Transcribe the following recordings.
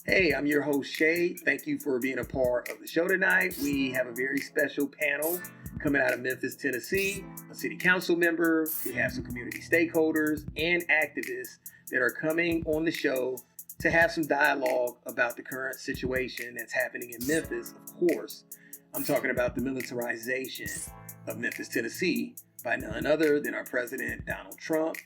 Hey, I'm your host, Shay. Thank you for being a part of the show tonight. We have a very special panel coming out of Memphis, Tennessee, a city council member. We have some community stakeholders and activists that are coming on the show to have some dialogue about the current situation that's happening in Memphis. Of course, I'm talking about the militarization of Memphis, Tennessee by none other than our president, Donald Trump.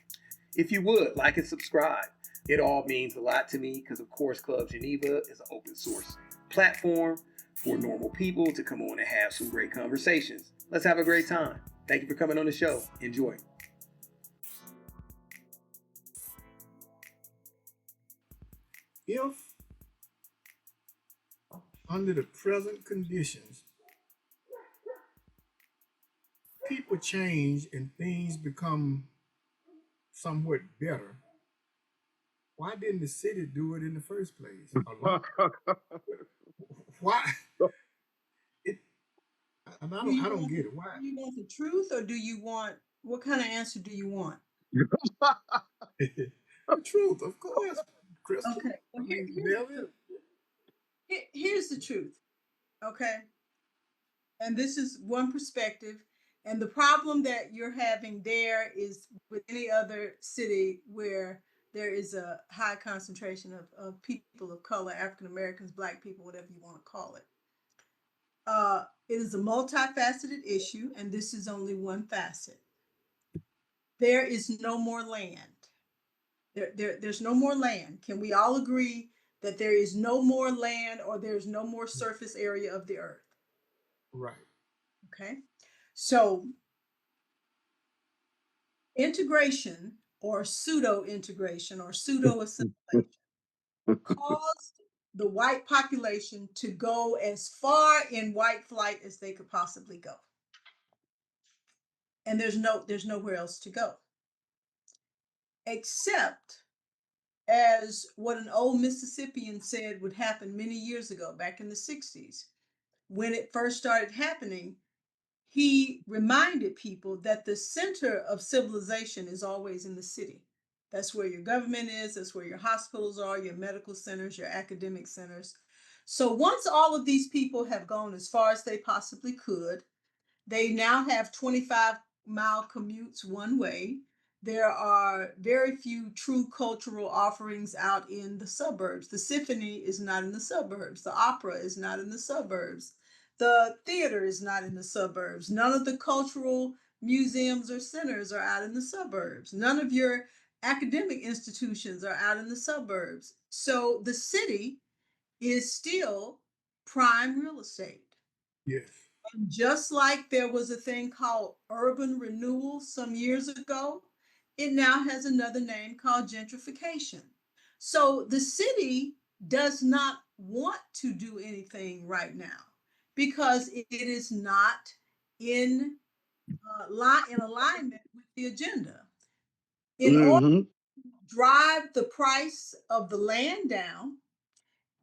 If you would, like and subscribe. It all means a lot to me because, of course, Club Geneva is an open source platform for normal people to come on and have some great conversations. Let's have a great time. Thank you for coming on the show. Enjoy. If, under the present conditions, people change and things become somewhat better, why didn't the city do it in the first place? Why? I don't get it. Why? Do you want the truth, or do you want, what kind of answer do you want? The truth, of course, Crystal. Okay, well, here's the truth, okay? And this is one perspective. And the problem that you're having there is with any other city where there is a high concentration of people of color, African Americans, Black people, whatever you want to call it. It is a multifaceted issue, and this is only one facet. There is no more land. There's no more land. Can we all agree that there is no more land, or there's no more surface area of the earth? Right. Okay. So integration, or pseudo-integration, or pseudo-assimilation caused the white population to go as far in white flight as they could possibly go. And there's nowhere else to go. Except, as what an old Mississippian said would happen many years ago, back in the 60s, when it first started happening, he reminded people that the center of civilization is always in the city. That's where your government is, that's where your hospitals are, your medical centers, your academic centers. So once all of these people have gone as far as they possibly could, they now have 25-mile commutes one way. There are very few true cultural offerings out in the suburbs. The symphony is not in the suburbs. The opera is not in the suburbs. The theater is not in the suburbs. None of the cultural museums or centers are out in the suburbs. None of your academic institutions are out in the suburbs. So the city is still prime real estate. Yes. And just like there was a thing called urban renewal some years ago, it now has another name called gentrification. So the city does not want to do anything right now because it is not in alignment with the agenda. In order to drive the price of the land down,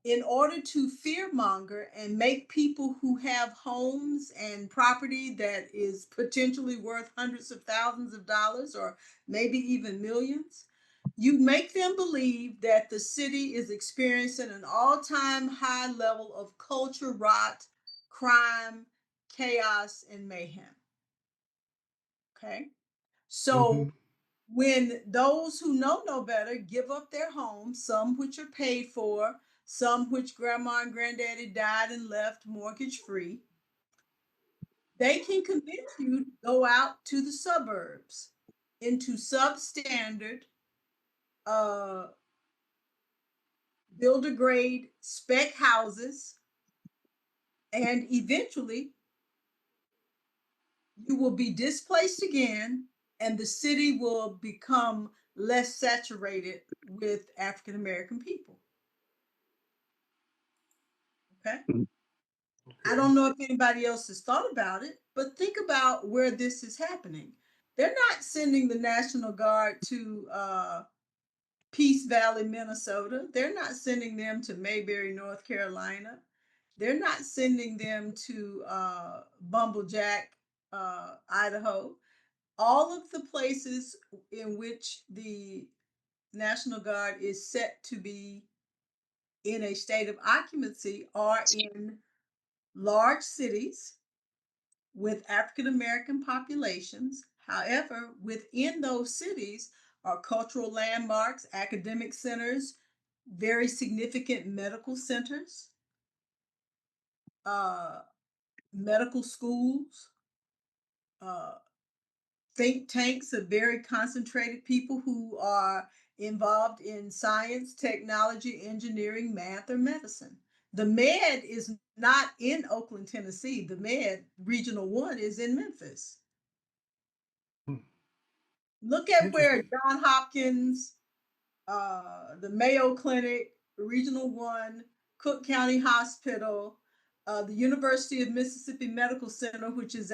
in order to fearmonger and make people who have homes and property that is potentially worth hundreds of thousands of dollars, or maybe even millions, you make them believe that the city is experiencing an all-time high level of culture rot, crime, chaos, and mayhem. Okay? So when those who know no better give up their homes, some which are paid for, some which grandma and granddaddy died and left mortgage free, they can convince you to go out to the suburbs into substandard, builder grade spec houses, and eventually you will be displaced again, and the city will become less saturated with African American people. Okay? I don't know if anybody else has thought about it, but think about where this is happening. They're not sending the National Guard to Peace Valley, Minnesota. They're not sending them to Mayberry, North Carolina. They're not sending them to Bumblejack, Idaho. All of the places in which the National Guard is set to be in a state of occupancy are in large cities with African American populations. However, within those cities are cultural landmarks, academic centers, very significant medical centers, uh, medical schools, uh, think tanks of very concentrated people who are involved in science, technology, engineering, math, or medicine. The Med is not in Oakland, Tennessee. The Med, Regional 1, is in Memphis. Hmm. Look at where Interesting. John Hopkins, the Mayo Clinic, Regional 1, Cook County Hospital, the University of Mississippi Medical Center, which is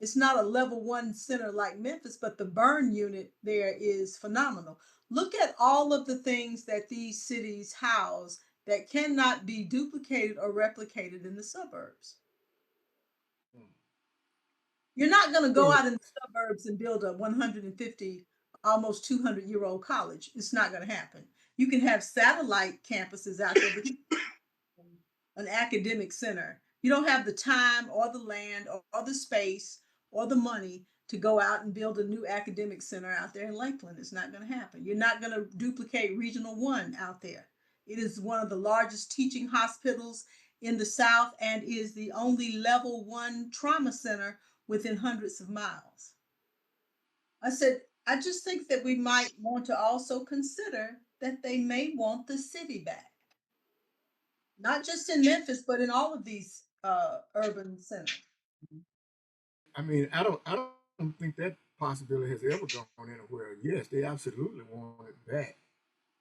it's not a level 1 center like Memphis, but the burn unit there is phenomenal. Look at all of the things that these cities house that cannot be duplicated or replicated in the suburbs. Hmm. You're not going to go So, out in the suburbs and build a 150, almost 200-year-old college. It's not going to happen. You can have satellite campuses out there, but an academic center. You don't have the time or the land or the space or the money to go out and build a new academic center out there in Lakeland. It's not going to happen. You're not going to duplicate Regional 1 out there. It is one of the largest teaching hospitals in the South and is the only level 1 trauma center within hundreds of miles. I said, I just think that we might want to also consider that they may want the city back. Not just in Memphis, but in all of these urban centers. I mean, I don't think that possibility has ever gone anywhere. Yes, they absolutely want it back.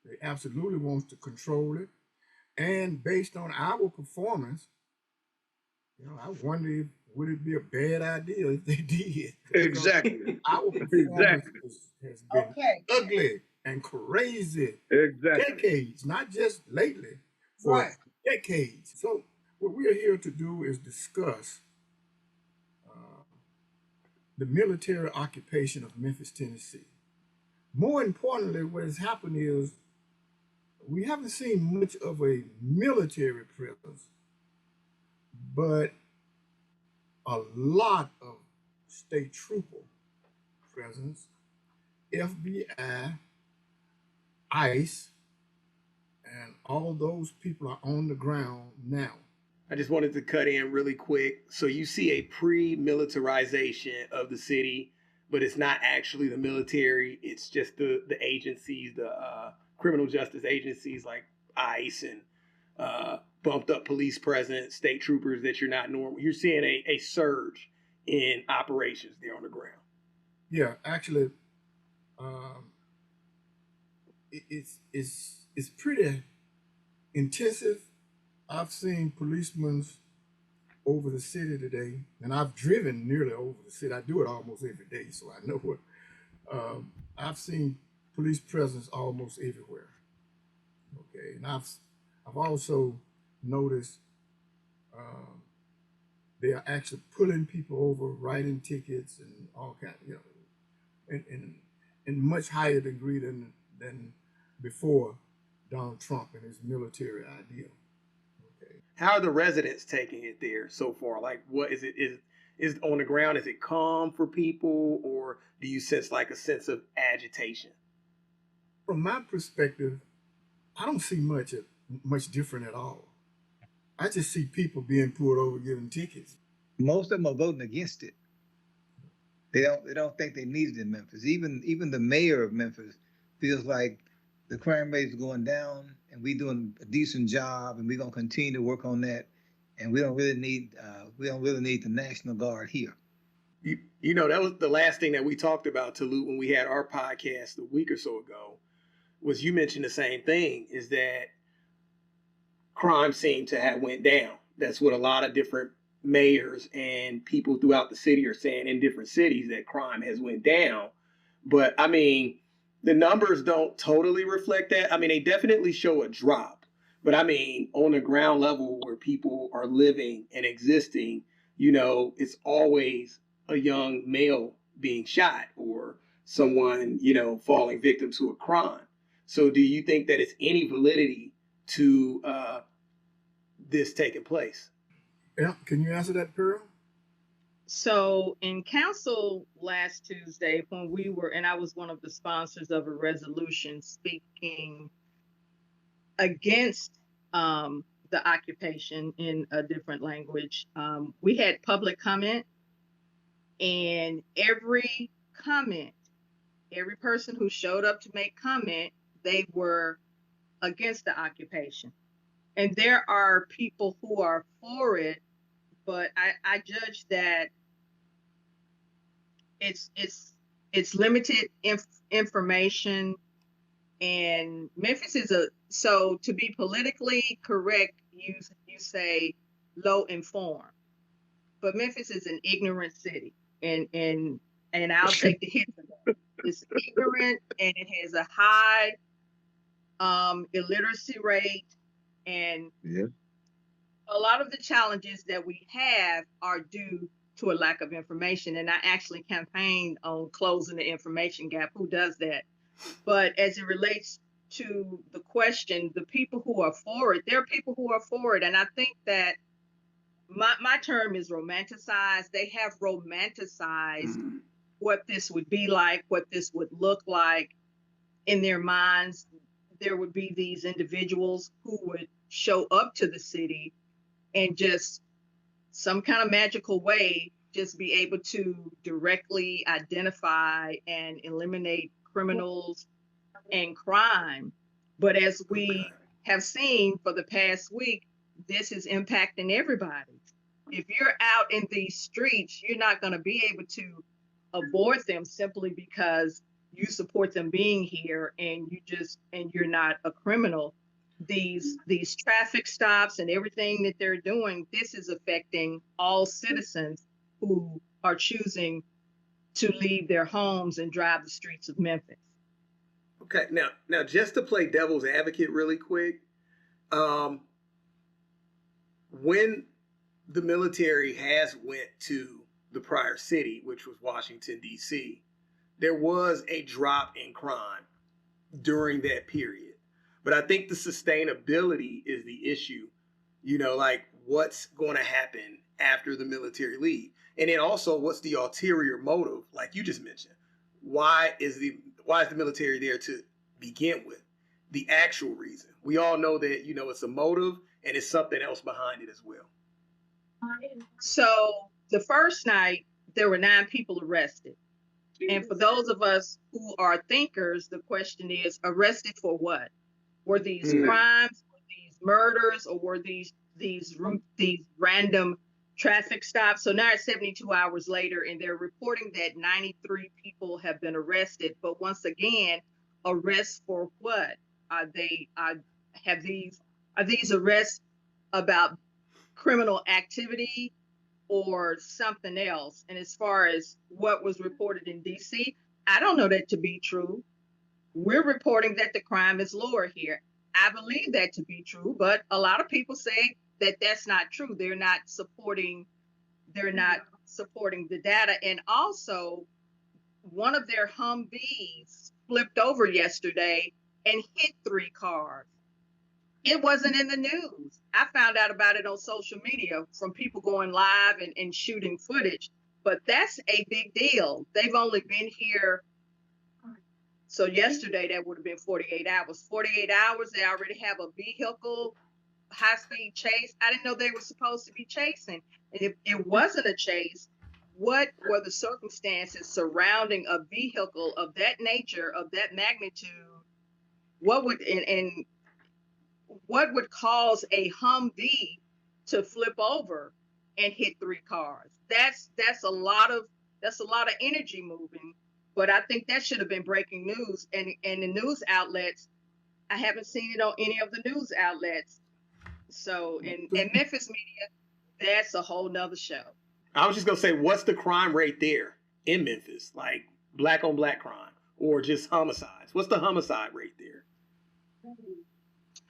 They absolutely want to control it. And based on our performance, I wonder if would it be a bad idea if they did? Because Exactly. our performance Exactly. has been Okay, ugly and crazy Exactly. decades, not just lately, for right. decades. So what we're here to do is discuss uh, the military occupation of Memphis, Tennessee. More importantly, what has happened is we haven't seen much of a military presence, but a lot of state trooper presence, FBI, ICE, and all those people are on the ground now. I just wanted to cut in really quick. So you see a pre-militarization of the city, but it's not actually the military. It's just the agencies, the criminal justice agencies like ICE and bumped up police presence, state troopers that you're not normal. You're seeing a surge in operations there on the ground. Yeah, actually, um, it's pretty intensive. I've seen policemen over the city today, and I've driven nearly over the city. I do it almost every day, so I know what. I've seen police presence almost everywhere. Okay, and I've also noticed um, they are actually pulling people over, writing tickets, and all kind, in much higher degree than before Donald Trump and his military idea. Okay. How are the residents taking it there so far? Like, what is it? Is on the ground? Is it calm for people, or do you sense like a sense of agitation? From my perspective, I don't see much different at all. I just see people being pulled over, given tickets. Most of them are voting against it. They don't think they need it in Memphis. Even the mayor of Memphis feels like the crime rate is going down, and we're doing a decent job, and we're gonna continue to work on that. And we don't really need the National Guard here. You know, that was the last thing that we talked about, Talut, when we had our podcast a week or so ago, was you mentioned the same thing, is that crime seemed to have went down. That's what a lot of different mayors and people throughout the city are saying in different cities, that crime has went down. But I mean, the numbers don't totally reflect that. I mean, they definitely show a drop, But I mean, on the ground level where people are living and existing, you know, it's always a young male being shot or someone, you know, falling victim to a crime. So do you think that it's any validity to this taking place? Yeah, can you answer that, Pearl? So in council last Tuesday, when we were, and I was one of the sponsors of a resolution speaking against the occupation in a different language, we had public comment, and every comment, every person who showed up to make comment, they were against the occupation. And there are people who are for it, but I judge that it's limited information, and Memphis is so to be politically correct, you say low informed, but Memphis is an ignorant city, and I'll take the hit for that. It's ignorant, and it has a high illiteracy rate, and Yeah. a lot of the challenges that we have are due to a lack of information. And I actually campaigned on closing the information gap. Who does that? But as it relates to the question, the people who are for it, there are people who are for it. And I think that my term is romanticized. They have romanticized what this would be like, what this would look like in their minds. There would be these individuals who would show up to the city and just some kind of magical way just be able to directly identify and eliminate criminals and crime. But as we have seen for the past week, this is impacting everybody. If you're out in these streets, you're not going to be able to avoid them simply because you support them being here and you're not a criminal. These traffic stops and everything that they're doing, this is affecting all citizens who are choosing to leave their homes and drive the streets of Memphis. Okay, now just to play devil's advocate really quick, when the military has went to the prior city, which was Washington, D.C., there was a drop in crime during that period. But I think the sustainability is the issue, you know, like what's going to happen after the military leave. And then also what's the ulterior motive, like you just mentioned. Why is the military there to begin with? The actual reason. We all know that, you know, it's a motive and it's something else behind it as well. So the first night, there were 9 people arrested. And for those of us who are thinkers, the question is, arrested for what? Were these crimes, were these murders, or were these random traffic stops? So now it's 72 hours later, and they're reporting that 93 people have been arrested. But once again, arrests for what? Are these arrests about criminal activity or something else? And as far as what was reported in DC, I don't know that to be true. We're reporting that the crime is lower here. I believe that to be true, but a lot of people say that that's not true. They're not supporting the data. And also, one of their Humvees flipped over yesterday and hit 3 cars. It wasn't in the news. I found out about it on social media from people going live and shooting footage, but that's a big deal. They've only been here. So yesterday, that would have been 48 hours. 48 hours, they already have a vehicle, high-speed chase. I didn't know they were supposed to be chasing. And if it wasn't a chase, what were the circumstances surrounding a vehicle of that nature, of that magnitude? What would cause a Humvee to flip over and hit 3 cars? That's a lot of energy moving. But I think that should have been breaking news. And the news outlets, I haven't seen it on any of the news outlets. So in Memphis media, that's a whole nother show. I was just going to say, what's the crime rate there in Memphis? Like black on black crime or just homicides? What's the homicide rate there?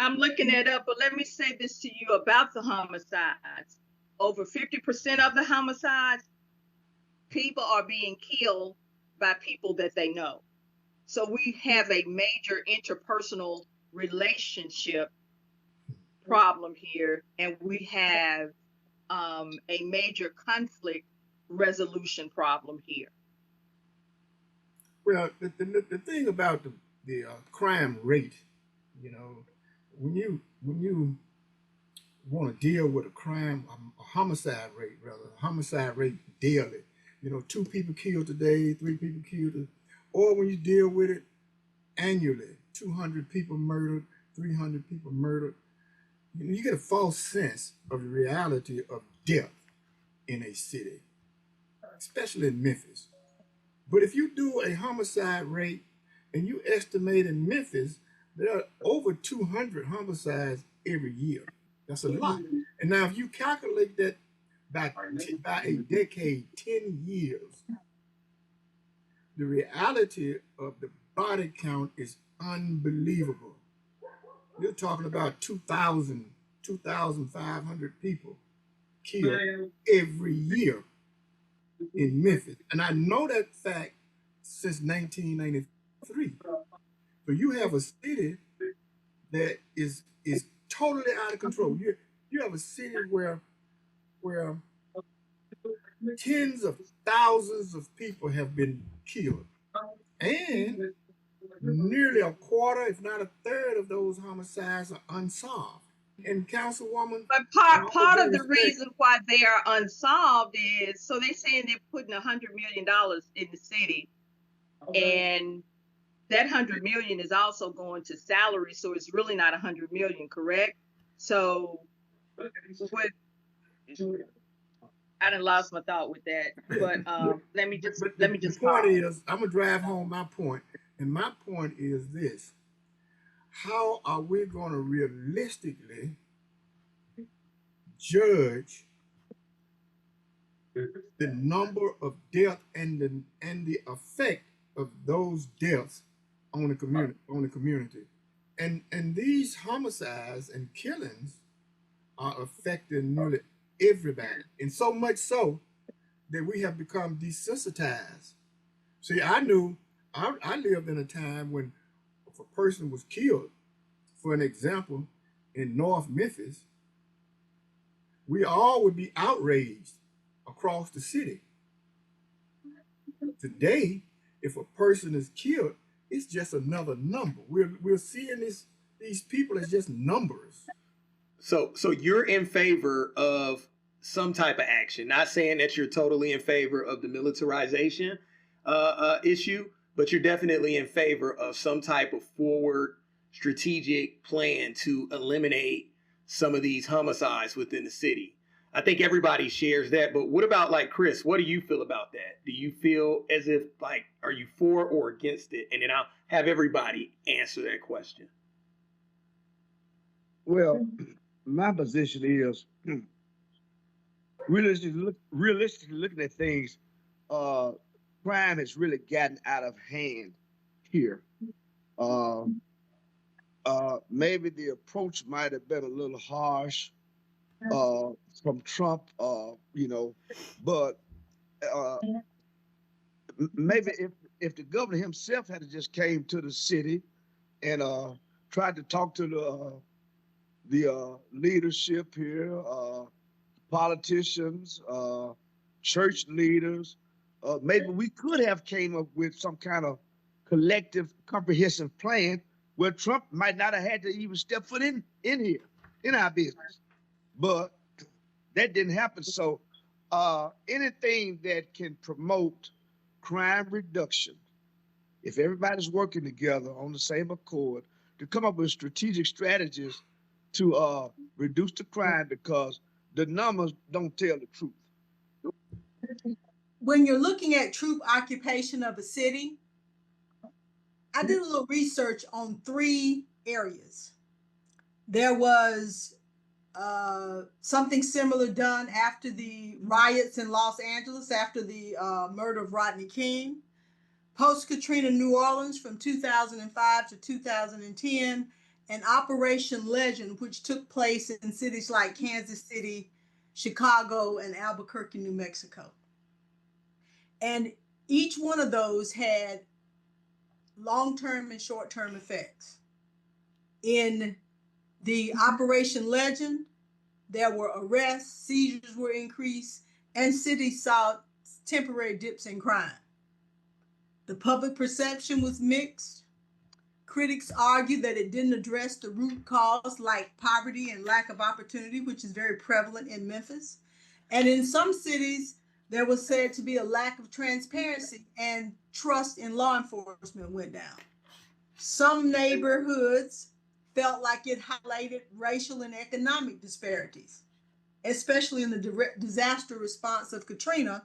I'm looking it up, but let me say this to you about the homicides. Over 50% of the homicides, people are being killed by people that they know. So we have a major interpersonal relationship problem here, and we have a major conflict resolution problem here. Well, the thing about the crime rate, you know, when you want to deal with a homicide rate rather, a homicide rate daily, you know, 2 people killed today, 3 people killed, or when you deal with it annually, 200 people murdered, 300 people murdered, you get a false sense of the reality of death in a city, especially in Memphis. But if you do a homicide rate and you estimate in Memphis, there are over 200 homicides every year. That's a lot. And now if you calculate that by a decade, 10 years, the reality of the body count is unbelievable. You're talking about 2,000, 2,500 people killed every year in Memphis. And I know that fact since 1993. So you have a city that is totally out of control. You have a city where tens of thousands of people have been killed. And nearly a quarter, if not a third of those homicides are unsolved. And Councilwoman, But part of the reason why they are unsolved is, so they're saying they're putting $100 million in the city, and that 100 million is also going to salary, so it's really not 100 million, correct? So with, I done lost my thought with that, but let me just the point is, I'm gonna drive home my point, and my point is this: how are we going to realistically judge the number of deaths and the effect of those deaths on the community? And these homicides and killings are affecting nearly everybody, and so much so that we have become desensitized. See, I lived in a time when if a person was killed, for an example, in North Memphis, we all would be outraged across the city. Today, if a person is killed, it's just another number. We're seeing these people as just numbers. So you're in favor of some type of action, not saying that you're totally in favor of the militarization issue, but you're definitely in favor of some type of forward strategic plan to eliminate some of these homicides within the city. I think everybody shares that, but what about like Chris? What do you feel about that? Do you feel as if like, are you for or against it? And then I'll have everybody answer that question. Well, my position is realistically looking at things, crime has really gotten out of hand here. Maybe the approach might have been a little harsh from Trump, but maybe if the governor himself had just came to the city and tried to talk to the leadership here, politicians, church leaders, maybe we could have came up with some kind of collective, comprehensive plan where Trump might not have had to even step foot in here, in our business. But that didn't happen. So anything that can promote crime reduction, if everybody's working together on the same accord to come up with strategic strategies to reduce the crime, because the numbers don't tell the truth. When you're looking at troop occupation of a city, I did a little research on 3 areas. There was something similar done after the riots in Los Angeles, after the murder of Rodney King. Post-Katrina New Orleans from 2005 to 2010, and Operation Legend, which took place in cities like Kansas City, Chicago, and Albuquerque, New Mexico. And each one of those had long-term and short-term effects. In the Operation Legend, there were arrests, seizures were increased, and cities saw temporary dips in crime. The public perception was mixed. Critics argued that it didn't address the root cause like poverty and lack of opportunity, which is very prevalent in Memphis. And in some cities, there was said to be a lack of transparency and trust in law enforcement went down. Some neighborhoods felt like it highlighted racial and economic disparities, especially in the disaster response of Katrina.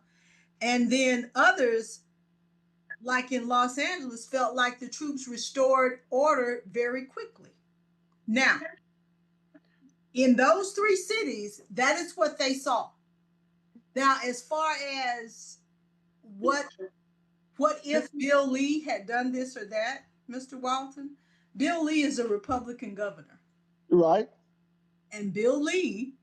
And then others, like in Los Angeles, felt like the troops restored order very quickly. Now, in those three cities, that is what they saw. Now, as far as what if Bill Lee had done this or that, Mr. Walton? Bill Lee is a Republican governor. Right. And Bill Lee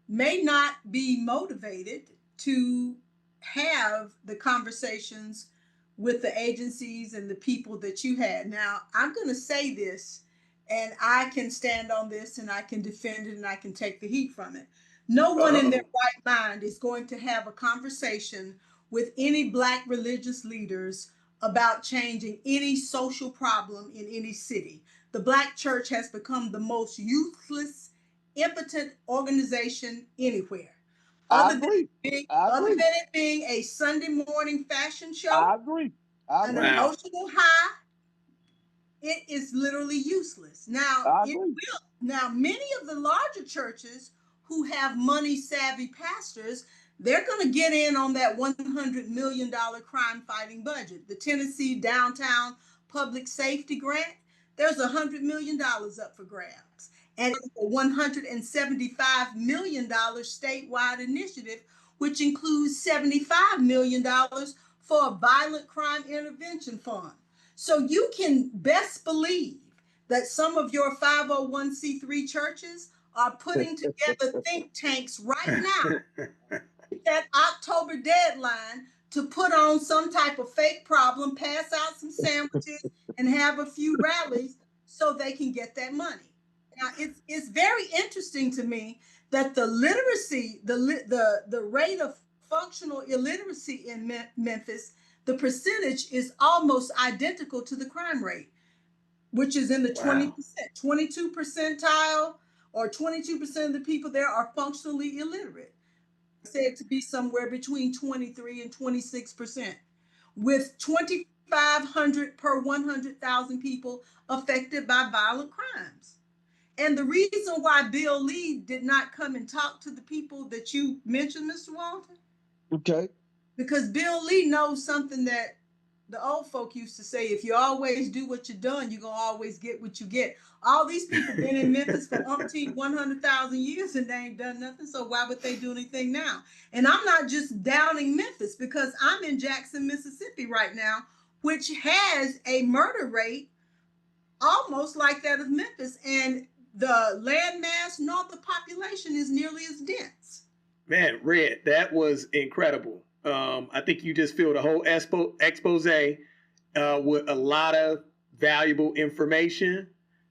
may not be motivated to have the conversations with the agencies and the people that you had. Now, I'm going to say this, and I can stand on this, and I can defend it, and I can take the heat from it. No one in their right mind is going to have a conversation with any Black religious leaders about changing any social problem in any city. The Black church has become the most useless, impotent organization anywhere. Other than it being a Sunday morning fashion show, I agree. an emotional high, it is literally useless. Now, now many of the larger churches who have money-savvy pastors, they're going to get in on that $100 million crime-fighting budget. The Tennessee Downtown Public Safety Grant, there's $100 million up for grabs. And a $175 million statewide initiative, which includes $75 million for a violent crime intervention fund. So you can best believe that some of your 501c3 churches are putting together think tanks right now, that October deadline, to put on some type of fake problem, pass out some sandwiches, and have a few rallies so they can get that money. Now, it's very interesting to me that the literacy, the rate of functional illiteracy in Memphis, the percentage is almost identical to the crime rate, which is in the 20%, 22 percentile, or 22% of the people there are functionally illiterate. Said to be somewhere between 23 and 26%, with 2,500 per 100,000 people affected by violent crimes. And the reason why Bill Lee did not come and talk to the people that you mentioned, Mr. Walton, okay, because Bill Lee knows something that the old folk used to say: if you always do what you've done, you're going to always get what you get. All these people been in Memphis for 100,000 years and they ain't done nothing. So why would they do anything now? And I'm not just downing Memphis, because I'm in Jackson, Mississippi right now, which has a murder rate almost like that of Memphis. And the landmass nor the population is nearly as dense. Man, Red, that was incredible. I think you just filled a whole expose with a lot of valuable information.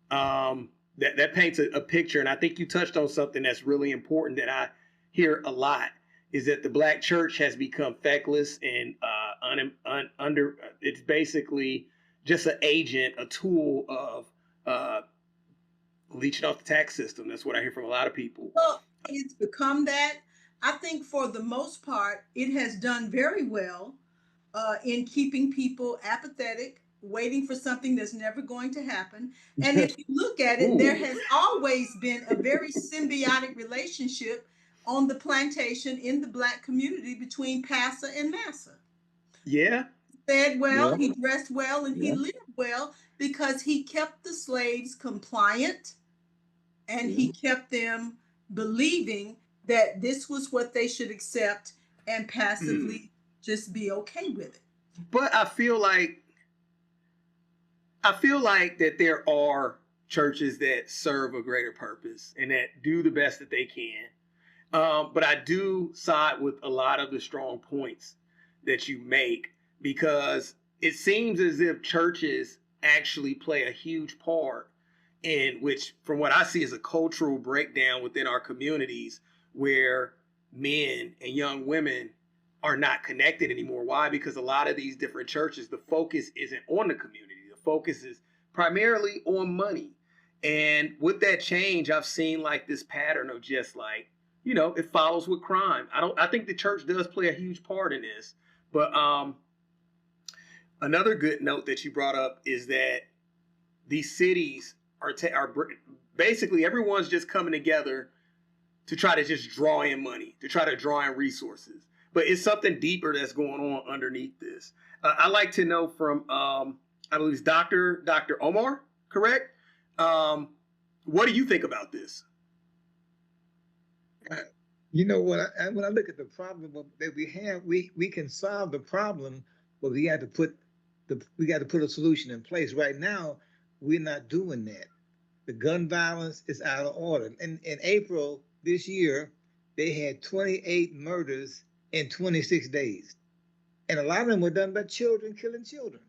That paints a picture, and I think you touched on something that's really important that I hear a lot, is that the Black church has become feckless and it's basically just an agent, a tool of leeching off the tax system. That's what I hear from a lot of people. Well, it's become that. I think for the most part, it has done very well in keeping people apathetic, waiting for something that's never going to happen. And if you look at it, there has always been a very symbiotic relationship on the plantation in the Black community between Passa and Massa. Yeah. He fed well, he dressed well, and he lived well because he kept the slaves compliant, and he kept them believing that this was what they should accept and passively just be okay with it. But I feel like that there are churches that serve a greater purpose and that do the best that they can. But I do side with a lot of the strong points that you make, because it seems as if churches actually play a huge part in which, from what I see, is a cultural breakdown within our communities where men and young women are not connected anymore. Why? Because a lot of these different churches, the focus isn't on the community. The focus is primarily on money. And with that change, I've seen like this pattern of just like, you know, it follows with crime. I think the church does play a huge part in this. But another good note that you brought up is that these cities are basically everyone's just coming together to try to just draw in money, to try to draw in resources. But it's something deeper that's going on underneath this. I'd like to know from, I believe it's Dr. Omar, correct? What do you think about this? You know, when I look at the problem that we have, we can solve the problem, but we got to put a solution in place. Right now, we're not doing that. The gun violence is out of order. In April this year, they had 28 murders in 26 days. And a lot of them were done by children killing children.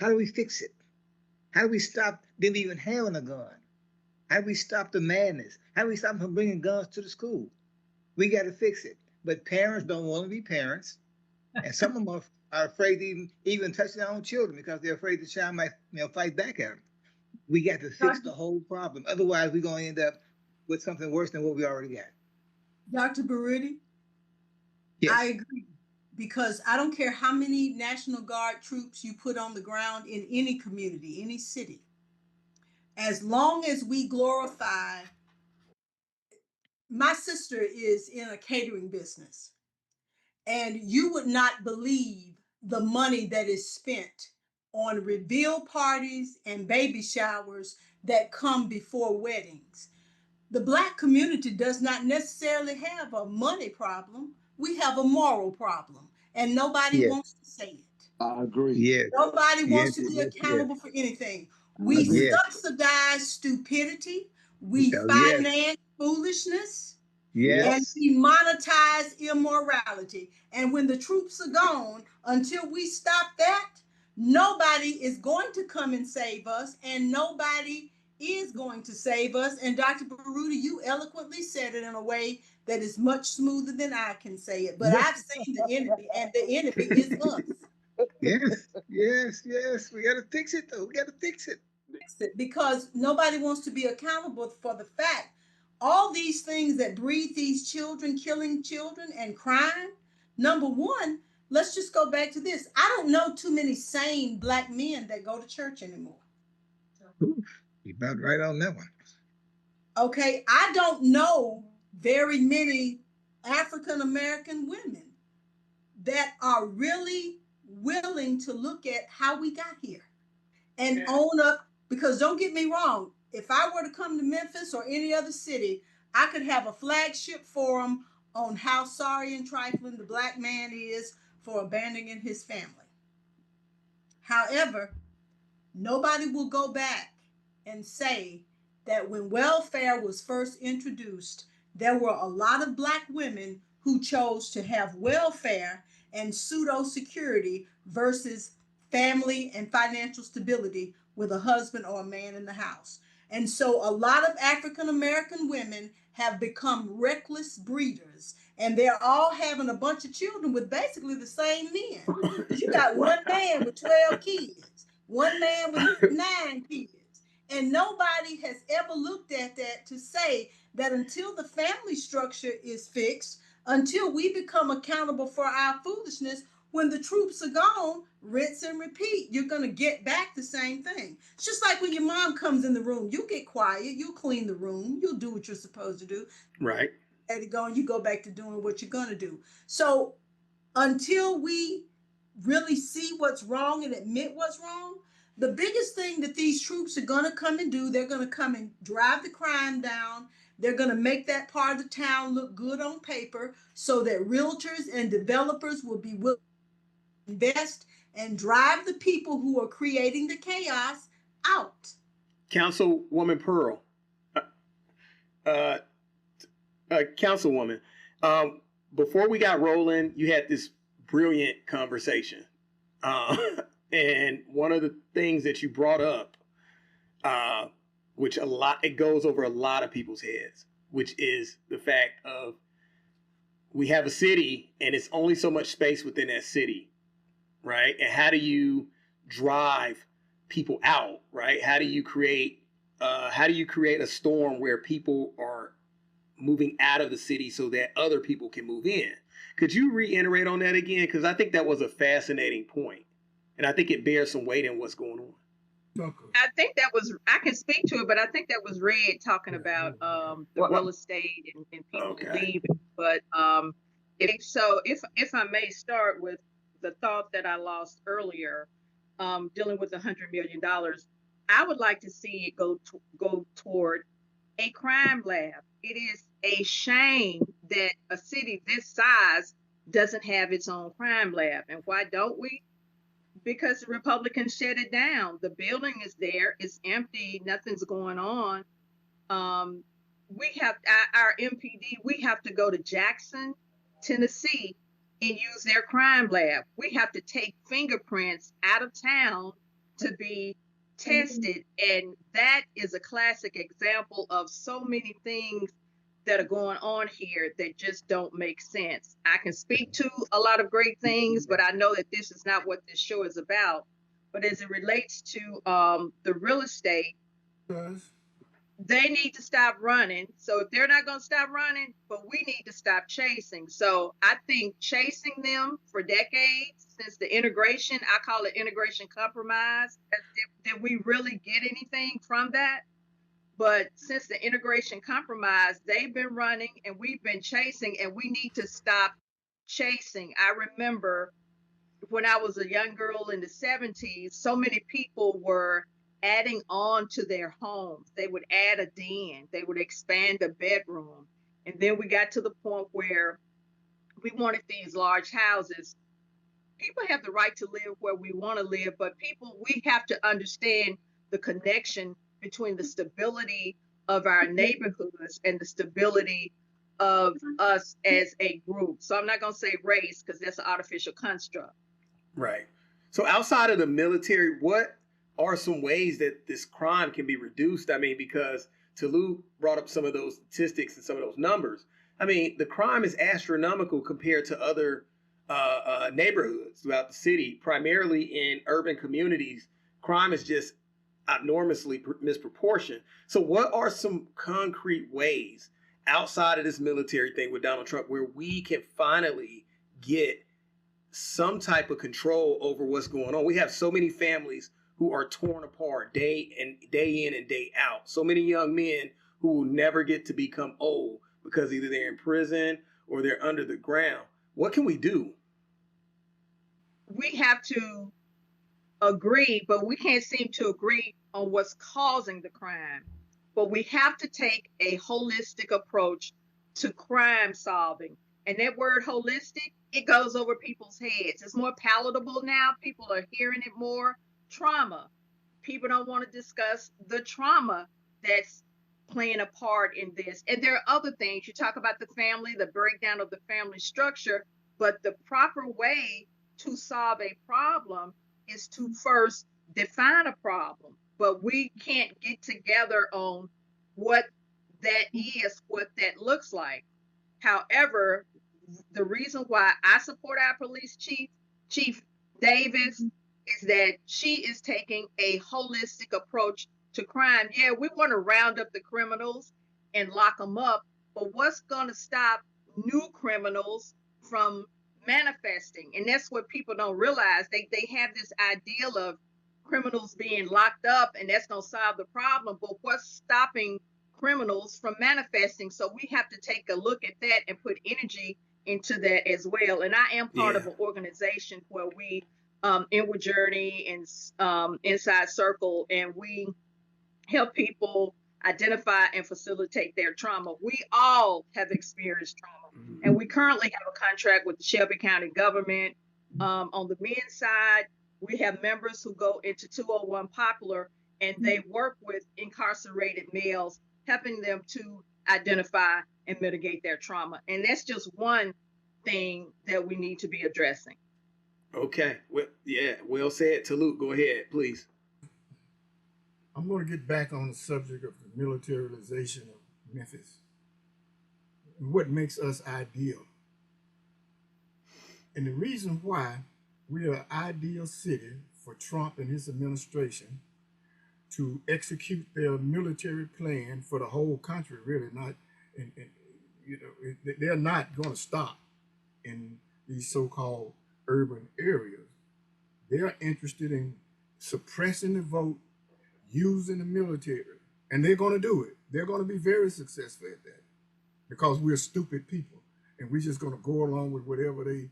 How do we fix it? How do we stop them even having a gun? How do we stop the madness? How do we stop them from bringing guns to the school? We got to fix it. But parents don't want to be parents. And some of them are afraid to even touch their own children because they're afraid the child might fight back at them. We got to fix the whole problem. Otherwise, we're going to end up with something worse than what we already got. Dr. Baruti? Yes. I agree, because I don't care how many National Guard troops you put on the ground in any community, any city. As long as we glorify, my sister is in a catering business, and you would not believe the money that is spent on reveal parties and baby showers that come before weddings. The Black community does not necessarily have a money problem. We have a moral problem, and nobody wants to say it. I agree. Yes. Nobody wants Yes, to be yes, accountable for anything. I We agree. Yes. subsidize stupidity, we Oh, yes. finance foolishness, and Yes. we monetize immorality. And when the troops are gone, until we stop that, nobody is going to come and save us, and nobody is going to save us. And Dr. Baruti, you eloquently said it in a way that is much smoother than I can say it. But I've seen the enemy, and the enemy is us. Yes. Yes. Yes. We got to fix it, though. We got to fix it. Because nobody wants to be accountable for the fact all these things that breed these children, killing children and crime. Number one, let's just go back to this. I don't know too many sane Black men that go to church anymore. Oof, you're about right on that one. Okay, I don't know very many African American women that are really willing to look at how we got here and own up. Because don't get me wrong, if I were to come to Memphis or any other city, I could have a flagship forum on how sorry and trifling the Black man is for abandoning his family. However, nobody will go back and say that when welfare was first introduced, there were a lot of Black women who chose to have welfare and pseudo security versus family and financial stability with a husband or a man in the house. And so a lot of African American women have become reckless breeders, and they're all having a bunch of children with basically the same men. You got one man with 12 kids, one man with 9 kids. And nobody has ever looked at that to say that until the family structure is fixed, until we become accountable for our foolishness, when the troops are gone, rinse and repeat. You're going to get back the same thing. It's just like when your mom comes in the room, you get quiet, you clean the room, you'll do what you're supposed to do. Right. Let it go, and you go back to doing what you're going to do. So until we really see what's wrong and admit what's wrong, the biggest thing that these troops are going to come and do, they're going to come and drive the crime down. They're going to make that part of the town look good on paper so that realtors and developers will be willing invest and drive the people who are creating the chaos out. Councilwoman Pearl, uh, Councilwoman, before we got rolling, you had this brilliant conversation. And one of the things that you brought up, which it goes over a lot of people's heads, which is the fact of we have a city and it's only so much space within that city, right? And how do you drive people out, right? How do you create a storm where people are moving out of the city so that other people can move in? Could you reiterate on that again? Because I think that was a fascinating point, and I think it bears some weight in what's going on. I think that was, I can speak to it, but I think that was Red talking about the real estate and people leaving. But if I may start with the thought that I lost earlier, dealing with $100 million, I would like to see it go toward a crime lab. It is a shame that a city this size doesn't have its own crime lab. And why don't we? Because the Republicans shut it down. The building is there, it's empty, nothing's going on. We have our MPD, we have to go to Jackson, Tennessee, and use their crime lab. We have to take fingerprints out of town to be tested. And that is a classic example of so many things that are going on here that just don't make sense. I can speak to a lot of great things, but I know that this is not what this show is about. But as it relates to the real estate, they need to stop running. So if they're not going to stop running, but we need to stop chasing. So I think chasing them for decades since the integration, I call it integration compromise, did we really get anything from that? But since the integration compromise, they've been running and we've been chasing, and we need to stop chasing. I remember when I was a young girl in the 70s, so many people were adding on to their homes. They would add a den, they would expand a bedroom. And then we got to the point where we wanted these large houses. People have the right to live where we want to live, but we have to understand the connection between the stability of our neighborhoods and the stability of us as a group. So I'm not going to say race because that's an artificial construct. Right. So outside of the military, what are some ways that this crime can be reduced? I mean, because Talut brought up some of those statistics and some of those numbers. I mean, the crime is astronomical compared to other neighborhoods throughout the city, primarily in urban communities. Crime is just enormously misproportioned. So what are some concrete ways outside of this military thing with Donald Trump where we can finally get some type of control over what's going on? We have so many families who are torn apart day in and day out. So many young men who will never get to become old because either they're in prison or they're under the ground. What can we do? We have to agree, but we can't seem to agree on what's causing the crime. But we have to take a holistic approach to crime solving. And that word holistic, it goes over people's heads. It's more palatable now. People are hearing it more. Trauma. People don't want to discuss the trauma that's playing a part in this. And there are other things. You talk about the family, the breakdown of the family structure, but the proper way to solve a problem is to first define a problem. But we can't get together on what that is, what that looks like. However, the reason why I support our police chief, Chief Davis, is that she is taking a holistic approach to crime. Yeah, we want to round up the criminals and lock them up, but what's going to stop new criminals from manifesting? And that's what people don't realize. They have this ideal of criminals being locked up and that's going to solve the problem, but what's stopping criminals from manifesting? So we have to take a look at that and put energy into that as well. And I am part of an organization where we Inward Journey and Inside Circle, and we help people identify and facilitate their trauma. We all have experienced trauma, and we currently have a contract with the Shelby County government. On the men's side, we have members who go into 201 Poplar, and they work with incarcerated males, helping them to identify and mitigate their trauma. And that's just one thing that we need to be addressing. Okay. Well, yeah. Well said. Talut, go ahead, please. I'm going to get back on the subject of the militarization of Memphis and what makes us ideal. And the reason why we are an ideal city for Trump and his administration to execute their military plan for the whole country, really not, they're not going to stop in these so-called urban areas. They're interested in suppressing the vote, using the military, and they're going to do it. They're going to be very successful at that because we're stupid people, and we're just going to go along with whatever they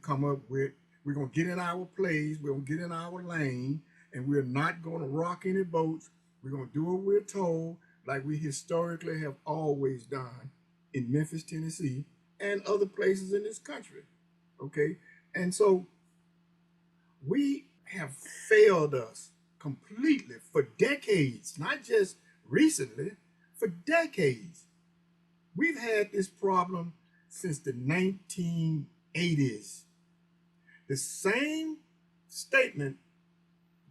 come up with. We're going to get in our place, we're going to get in our lane, and we're not going to rock any boats. We're going to do what we're told, like we historically have always done in Memphis, Tennessee, and other places in this country. Okay? And so we have failed us completely for decades, not just recently, for decades. We've had this problem since the 1980s. The same statement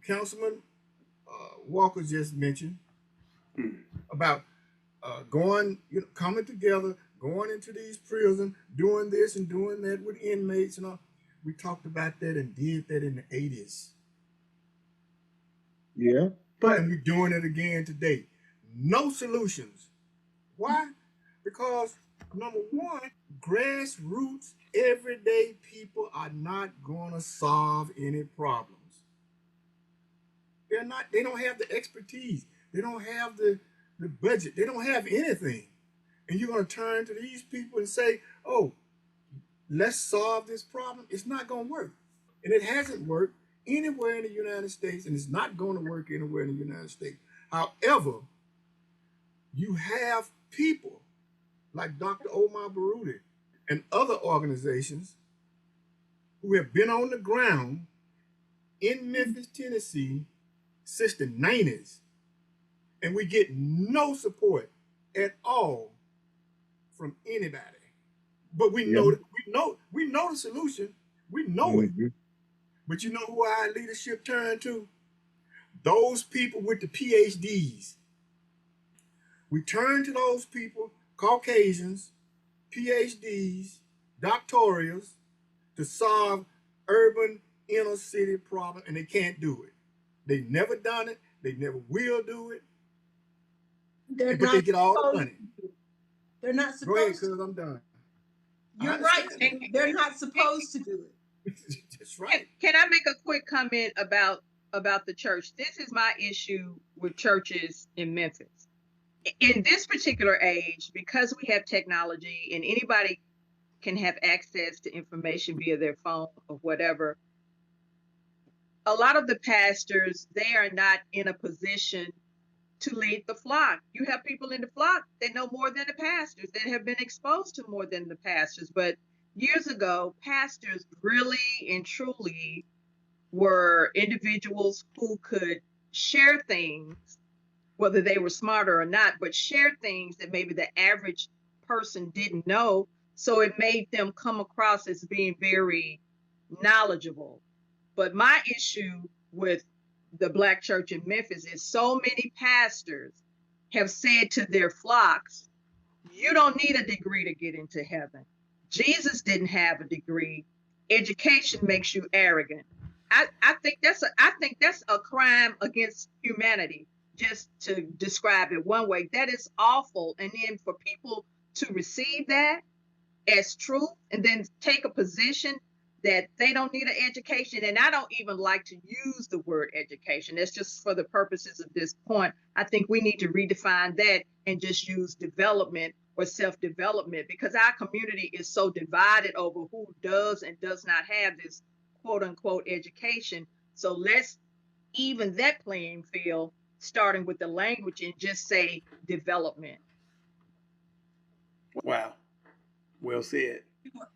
Councilman Walker just mentioned about coming together, going into these prisons, doing this and doing that with inmates and all. We talked about that and did that in the 80s. Yeah. And we're doing it again today. No solutions. Why? Because number one, grassroots, everyday people are not going to solve any problems. They don't have the expertise. They don't have the budget. They don't have anything. And you're going to turn to these people and say, oh, let's solve this problem. It's not going to work. And it hasn't worked anywhere in the United States, and it's not going to work anywhere in the United States. However, you have people like Dr. Omar Baruti and other organizations who have been on the ground in Memphis, Tennessee since the 90s, and we get no support at all from anybody. But we know the solution. We know it. But you know who our leadership turned to? Those people with the PhDs. We turn to those people, Caucasians, PhDs, doctorals, to solve urban inner city problems, and they can't do it. They've never done it. They never will do it. But they get all the money. They're not supposed. Go ahead, because I'm done. You're right. They're not supposed to do it. That's right. Can I make a quick comment about the church? This is my issue with churches in Memphis. In this particular age, because we have technology and anybody can have access to information via their phone or whatever, a lot of the pastors, they are not in a position to lead the flock. You have people in the flock that know more than the pastors, that have been exposed to more than the pastors. But years ago, pastors really and truly were individuals who could share things, whether they were smarter or not, but share things that maybe the average person didn't know. So it made them come across as being very knowledgeable. But my issue with the Black church in Memphis is so many pastors have said to their flocks, you don't need a degree to get into heaven. Jesus didn't have a degree. Education makes you arrogant. I think that's a crime against humanity, just to describe it one way. That is awful. And then for people to receive that as truth and then take a position that they don't need an education. And I don't even like to use the word education. That's just for the purposes of this point. I think we need to redefine that and just use development or self-development, because our community is so divided over who does and does not have this quote unquote education. So let's even that playing field, starting with the language, and just say development. Wow. Well said.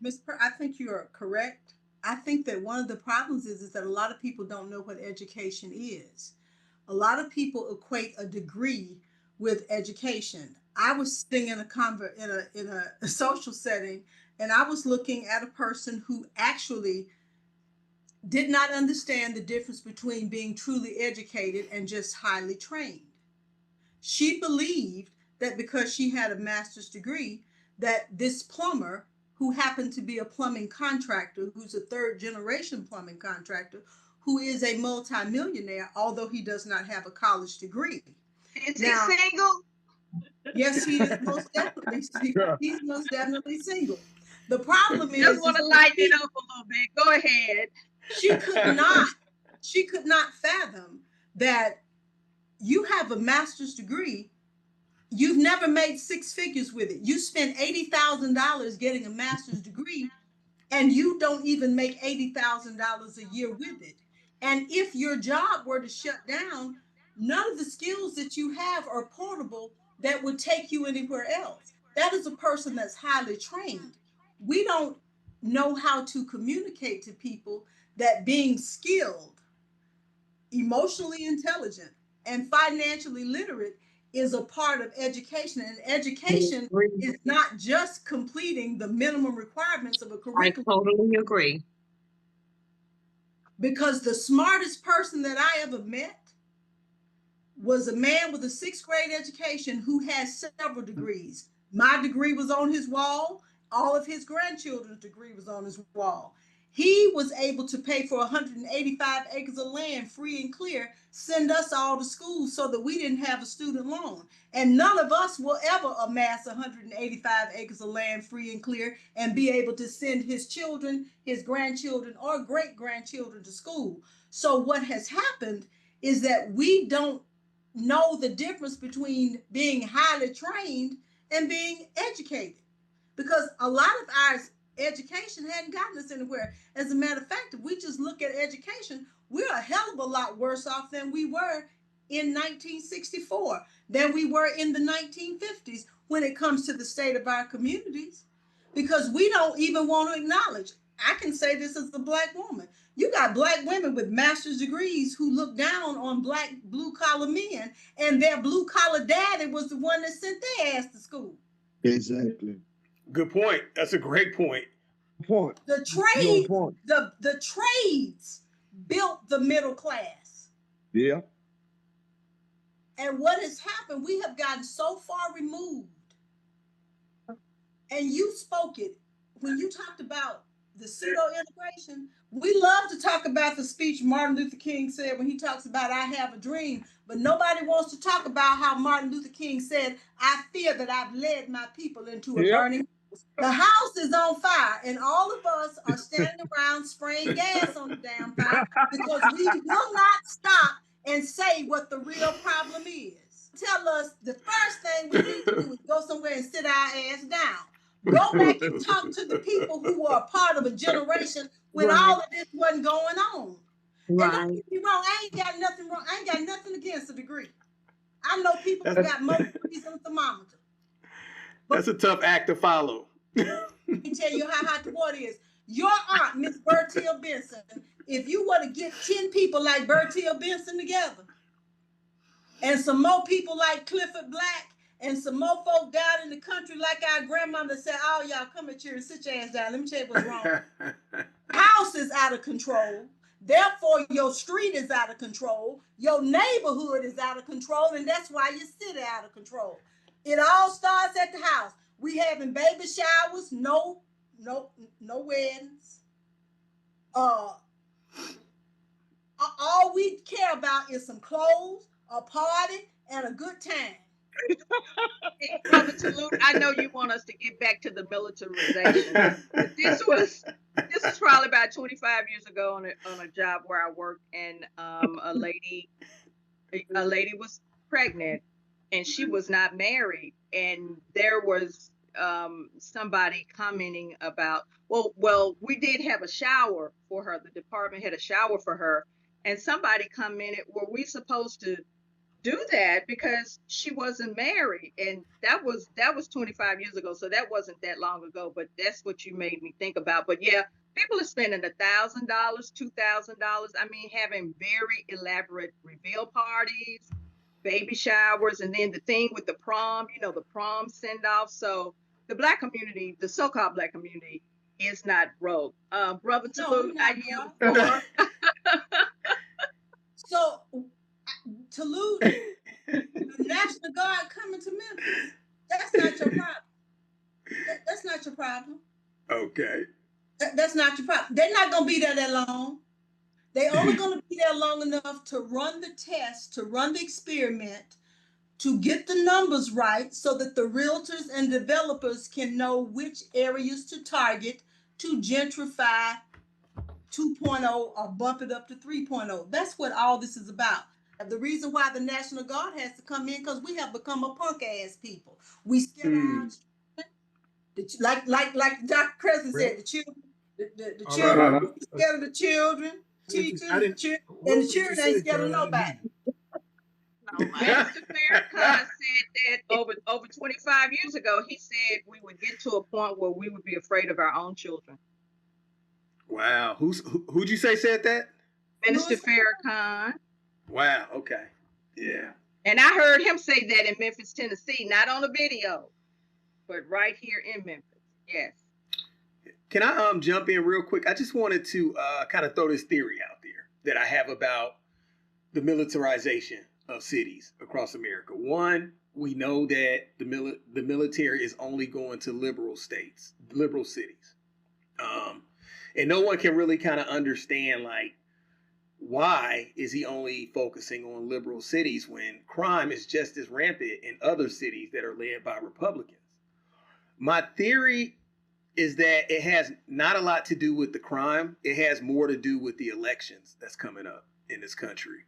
Ms. I think you are correct. I think that one of the problems is that a lot of people don't know what education is. A lot of people equate a degree with education. I was sitting in a social setting, and I was looking at a person who actually did not understand the difference between being truly educated and just highly trained. She believed that because she had a master's degree, that this plumber, who happened to be a plumbing contractor, who's a third generation plumbing contractor, who is a multimillionaire, although he does not have a college degree. Is he Now, single? yes, he is most definitely single. He's most definitely single. The problem Just is want to that lighten it up a little bit. Go ahead. she could not fathom that you have a master's degree. You've never made six figures with it. You spent $80,000 getting a master's degree, and you don't even make $80,000 a year with it. And if your job were to shut down, none of the skills that you have are portable that would take you anywhere else. That is a person that's highly trained. We don't know how to communicate to people that being skilled, emotionally intelligent, and financially literate is a part of education. And education is not just completing the minimum requirements of a I curriculum, totally agree. because the smartest person that I ever met was a man with a sixth grade education who has several degrees. My degree was on his wall. All of his grandchildren's degree was on his wall. He was able to pay for 185 acres of land free and clear, send us all to school so that we didn't have a student loan. And none of us will ever amass 185 acres of land free and clear and be able to send his children, his grandchildren, or great grandchildren to school. So what has happened is that we don't know the difference between being highly trained and being educated, because a lot of our education hadn't gotten us anywhere. As a matter of fact, if we just look at education, we're a hell of a lot worse off than we were in 1964, than we were in the 1950s when it comes to the state of our communities, because we don't even want to acknowledge. I can say this as a Black woman. You got Black women with master's degrees who look down on Black blue collar men, and their blue collar daddy was the one that sent their ass to school. Exactly. Good point. That's a great point. Point. The trade, the trades built the middle class. Yeah. And what has happened, we have gotten so far removed. And you spoke it when you talked about the pseudo integration. We love to talk about the speech Martin Luther King said when he talks about "I have a dream," but nobody wants to talk about how Martin Luther King said, "I fear that I've led my people into a burning house." The house is on fire, and all of us are standing around spraying gas on the damn fire because we will not stop and say what the real problem is. Tell us the first thing we need to do is go somewhere and sit our ass down. Go back and talk to the people who were a part of a generation when all of this wasn't going on. And don't get me wrong, I ain't got nothing wrong. I ain't got nothing against a degree. I know people who got more degrees than a thermometer. That's a tough act to follow. Let me tell you how hot the water is. Your aunt, Miss Bertil Benson, if you were to get 10 people like Bertil Benson together, and some more people like Clifford Black, and some more folk down in the country like our grandmother said, "Oh, y'all come at here and sit your ass down. Let me tell you what's wrong." House is out of control. Therefore, your street is out of control. Your neighborhood is out of control, and that's why your city out of control. It all starts at the house. We having baby showers, no weddings. All we care about is some clothes, a party, and a good time. Brother Talut, I know you want us to get back to the militarization. This was probably about 25 years ago on a job where I worked, and a lady was pregnant, and she was not married, and there was somebody commenting about, well, we did have a shower for her. The department had a shower for her, and somebody commented, "Were we supposed to do that because she wasn't married?" And that was 25 years ago, so that wasn't that long ago, but that's what you made me think about. But yeah, People are spending $1,000, $2,000. I mean, having very elaborate reveal parties, baby showers, and then the thing with the prom, you know, the prom send off. So the Black community, the so-called Black community, is not broke. Brother No, Talut, we're I not, yield bro. the floor. So Talut, the National Guard coming to Memphis. That's not your problem. That's not your problem. Okay. That's not your problem. They're not gonna be there that long. They only gonna be there long enough to run the test, to run the experiment, to get the numbers right so that the realtors and developers can know which areas to target to gentrify 2.0 or bump it up to 3.0. That's what all this is about. The reason why the National Guard has to come in because we have become a punk ass people. We scared our children, like Dr. Crescent said, the children, the All children right. scared of the children, teachers, I didn't. and the children ain't scared of nobody. No, Minister Farrakhan said that over 25 years ago. He said we would get to a point where we would be afraid of our own children. Wow. Who'd you say said that? Minister Farrakhan. Wow. Okay. Yeah. And I heard him say that in Memphis, Tennessee, not on a video, but right here in Memphis. Yes. Can I jump in real quick? I just wanted to kind of throw this theory out there that I have about the militarization of cities across America. One, we know that the military is only going to liberal states, liberal cities. And no one can really kind of understand, like, why is he only focusing on liberal cities when crime is just as rampant in other cities that are led by Republicans? My theory is that it has not a lot to do with the crime. It has more to do with the elections that's coming up in this country.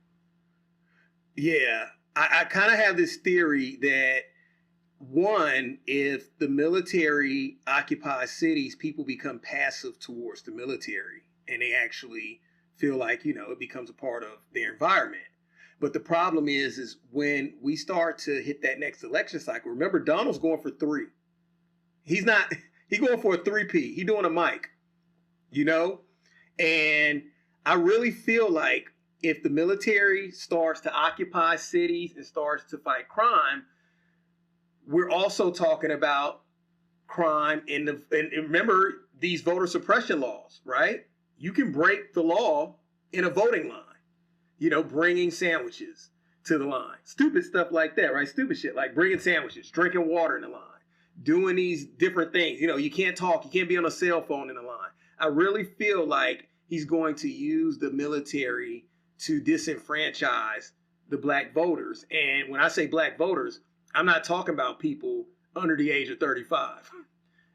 Yeah, I kind of have this theory that, one, if the military occupies cities, people become passive towards the military and they actually feel like, you know, it becomes a part of their environment. But the problem is when we start to hit that next election cycle, remember Donald's going for 3. He's going for a 3P. He's doing a mic, you know? And I really feel like if the military starts to occupy cities and starts to fight crime, we're also talking about crime and remember these voter suppression laws, right? You can break the law in a voting line, you know, bringing sandwiches to the line, stupid stuff like that, right? Stupid shit like bringing sandwiches, drinking water in the line, doing these different things. You know, you can't talk, you can't be on a cell phone in the line. I really feel like he's going to use the military to disenfranchise the black voters. And when I say black voters, I'm not talking about people under the age of 35.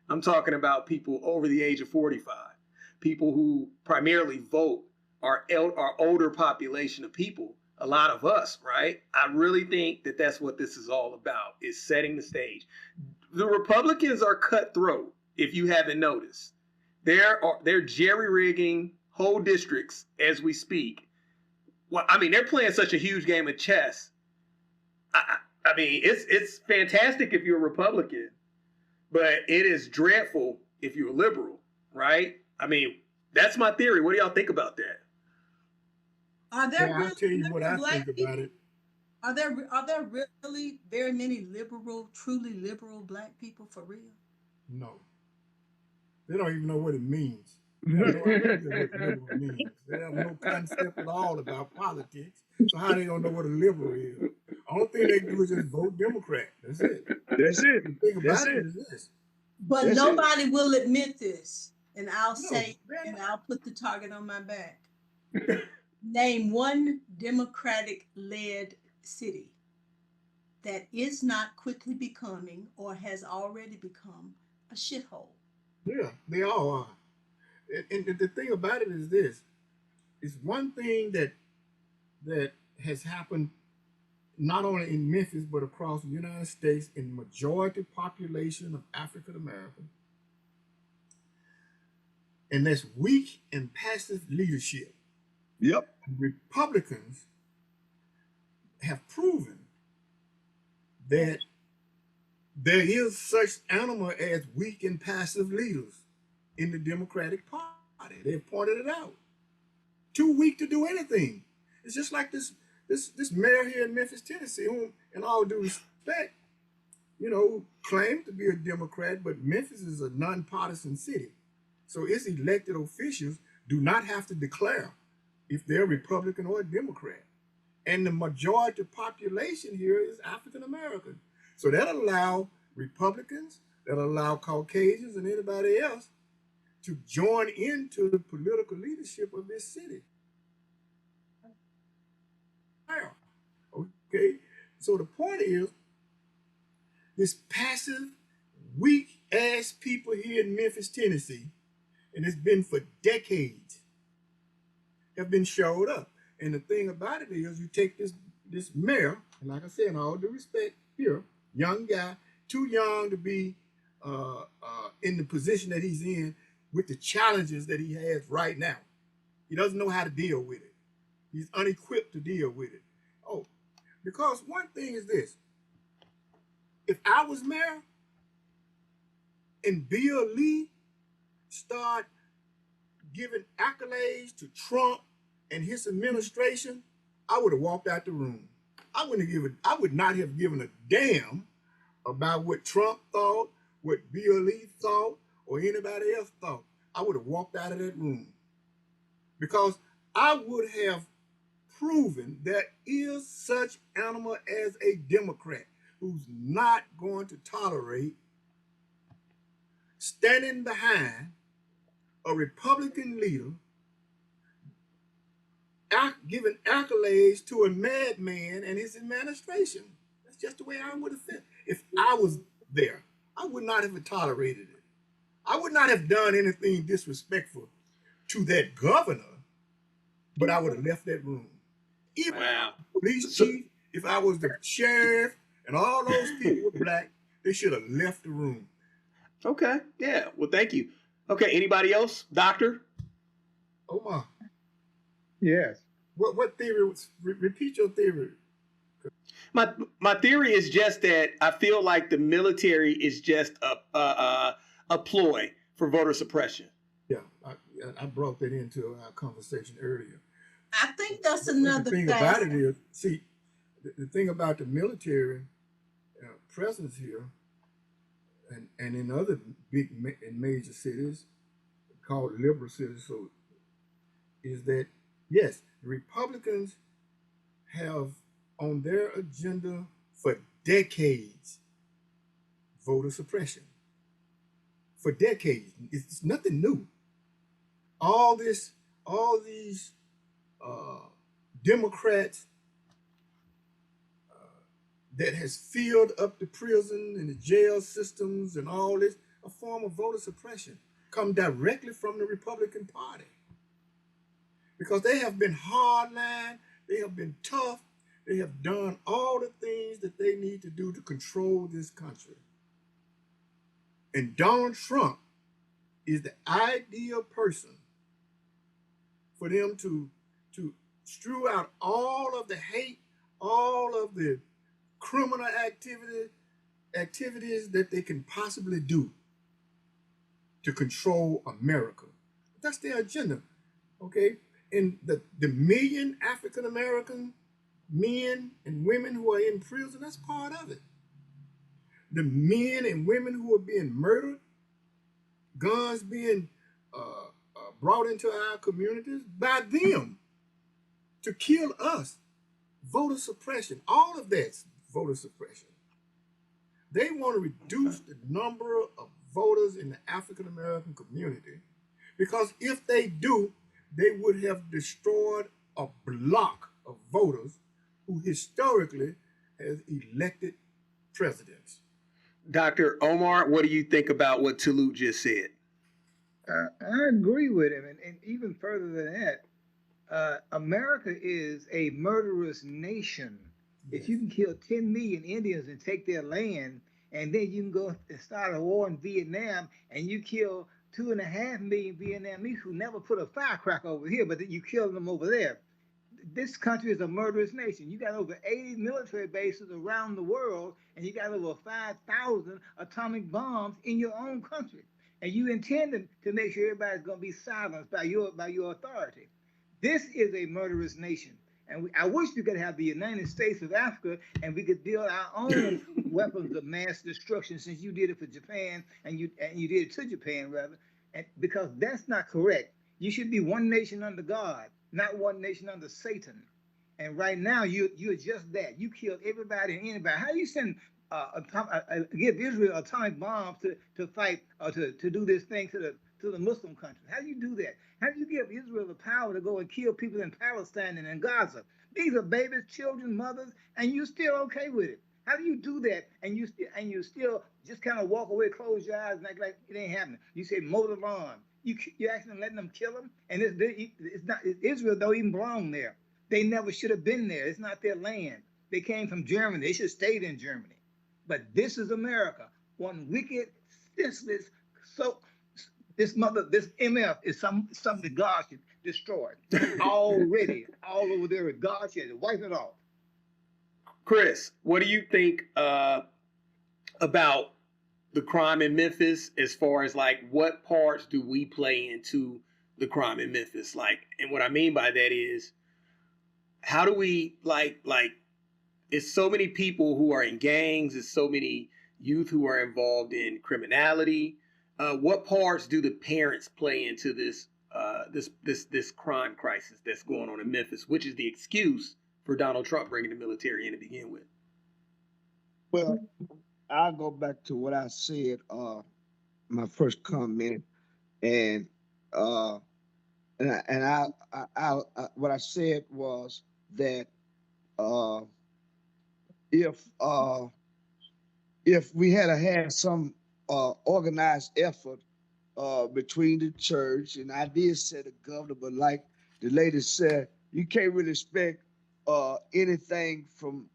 I'm talking about people over the age of 45. People who primarily vote are older population of people, a lot of us, right? I really think that that's what this is all about, is setting the stage. The Republicans are cutthroat, if you haven't noticed. They're jerry-rigging whole districts as we speak. Well, I mean, they're playing such a huge game of chess. I mean, it's fantastic if you're a Republican, but it is dreadful if you're a liberal, right? I mean, that's my theory. What do y'all think about that? Are there Well, really I'll tell you what I liberal think black about people? it. Are there really very many liberal, truly liberal black people for real? No. They don't even know what it means. They have no idea what liberal means. They have no concept at all about politics. So how they don't know what a liberal is? Only thing they do is just vote Democrat. That's it. That's it. The thing That's about it it. is this. But That's nobody will admit this. And I'll No, say, they're and not. I'll put the target on my back. Name one Democratic-led city that is not quickly becoming or has already become a shithole. Yeah, they all are. And the thing about it is this. It's one thing that has happened not only in Memphis, but across the United States in majority population of African American. And that's weak and passive leadership. Yep. Republicans have proven that there is such animal as weak and passive leaders in the Democratic Party. They've pointed it out. Too weak to do anything. It's just like this mayor here in Memphis, Tennessee, whom, in all due respect, claims to be a Democrat, but Memphis is a nonpartisan city. So its elected officials do not have to declare if they're Republican or a Democrat. And the majority population here is African American. So that allow Republicans, that allow Caucasians and anybody else to join into the political leadership of this city. Okay, so the point is, this passive, weak-ass people here in Memphis, Tennessee, and it's been for decades, have been showed up. And the thing about it is, you take this mayor, and like I said, in all due respect here, young guy, too young to be in the position that he's in with the challenges that he has right now. He doesn't know how to deal with it. He's unequipped to deal with it. Oh, because one thing is this. If I was mayor and Bill Lee start giving accolades to Trump and his administration, I would have walked out the room. I would not have given a damn about what Trump thought, what Bill Lee thought, or anybody else thought. I would have walked out of that room. Because I would have proven there is such animal as a Democrat who's not going to tolerate standing behind a Republican leader giving accolades to a madman and his administration. That's just the way I would have felt. If I was there, I would not have tolerated it. I would not have done anything disrespectful to that governor, but I would have left that room. Even the police chief, if I was the sheriff, and all those people were black, they should have left the room. Okay, yeah, well, thank you. Okay, anybody else? Doctor? Omar. Yes. What theory? Repeat your theory. My theory is just that I feel like the military is just a ploy for voter suppression. Yeah, I brought that into our conversation earlier. I think that's another thing about it is, see, the thing about the military presence here and in other big and major cities called liberal cities, so is that, yes, the Republicans have on their agenda for decades voter suppression. For decades. It's nothing new. All these Democrats that has filled up the prison and the jail systems and all this, a form of voter suppression, come directly from the Republican Party. Because they have been hardline, they have been tough, they have done all the things that they need to do to control this country. And Donald Trump is the ideal person for them to strew out all of the hate, all of the criminal activities that they can possibly do to control America. That's their agenda, okay? And the million African-American men and women who are in prison, that's part of it. The men and women who are being murdered, guns being brought into our communities by them to kill us. Voter suppression, all of that's voter suppression. They want to reduce the number of voters in the African-American community because if they do, they would have destroyed a block of voters who historically has elected presidents. Dr. Omar, what do you think about what Talut just said? I agree with him, and even further than that, America is a murderous nation. Yes. If you can kill 10 million Indians and take their land, and then you can go and start a war in Vietnam, and you kill 2.5 million Vietnamese who never put a firecracker over here, but you kill them over there. This country is a murderous nation. You got over 80 military bases around the world, and you got over 5,000 atomic bombs in your own country. and you intend to make sure everybody's going to be silenced by your authority. This is a murderous nation. And I wish we could have the United States of Africa and we could build our own weapons of mass destruction, since you did it for Japan and you did it to Japan rather. And because that's not correct. You should be one nation under God, not one nation under Satan. And right now you're just that. You killed everybody and anybody. How do you send give Israel atomic bombs to fight or to do this thing to the Muslim countries? How do you do that? How do you give Israel the power to go and kill people in Palestine and in Gaza? These are babies, children, mothers, and you're still okay with it. How do you do that? And you still just kind of walk away, close your eyes, and act like it ain't happening. You say mow the lawn. You're actually letting them kill them, and Israel don't even belong there. They never should have been there. It's not their land. They came from Germany. They should have stayed in Germany. But this is America, one wicked, senseless. So this MF is something God should destroy already, all over there. God should wipe it off. Chris, what do you think about the crime in Memphis? As far as like, what parts do we play into the crime in Memphis? Like, and what I mean by that is, how do we like? It's so many people who are in gangs. It's so many youth who are involved in criminality. What parts do the parents play into this crime crisis that's going on in Memphis, which is the excuse for Donald Trump bringing the military in to begin with? Well, I'll go back to what I said, my first comment, and what I said was that if we had some organized effort between the church, and I did say the governor, but like the lady said, you can't really expect anything from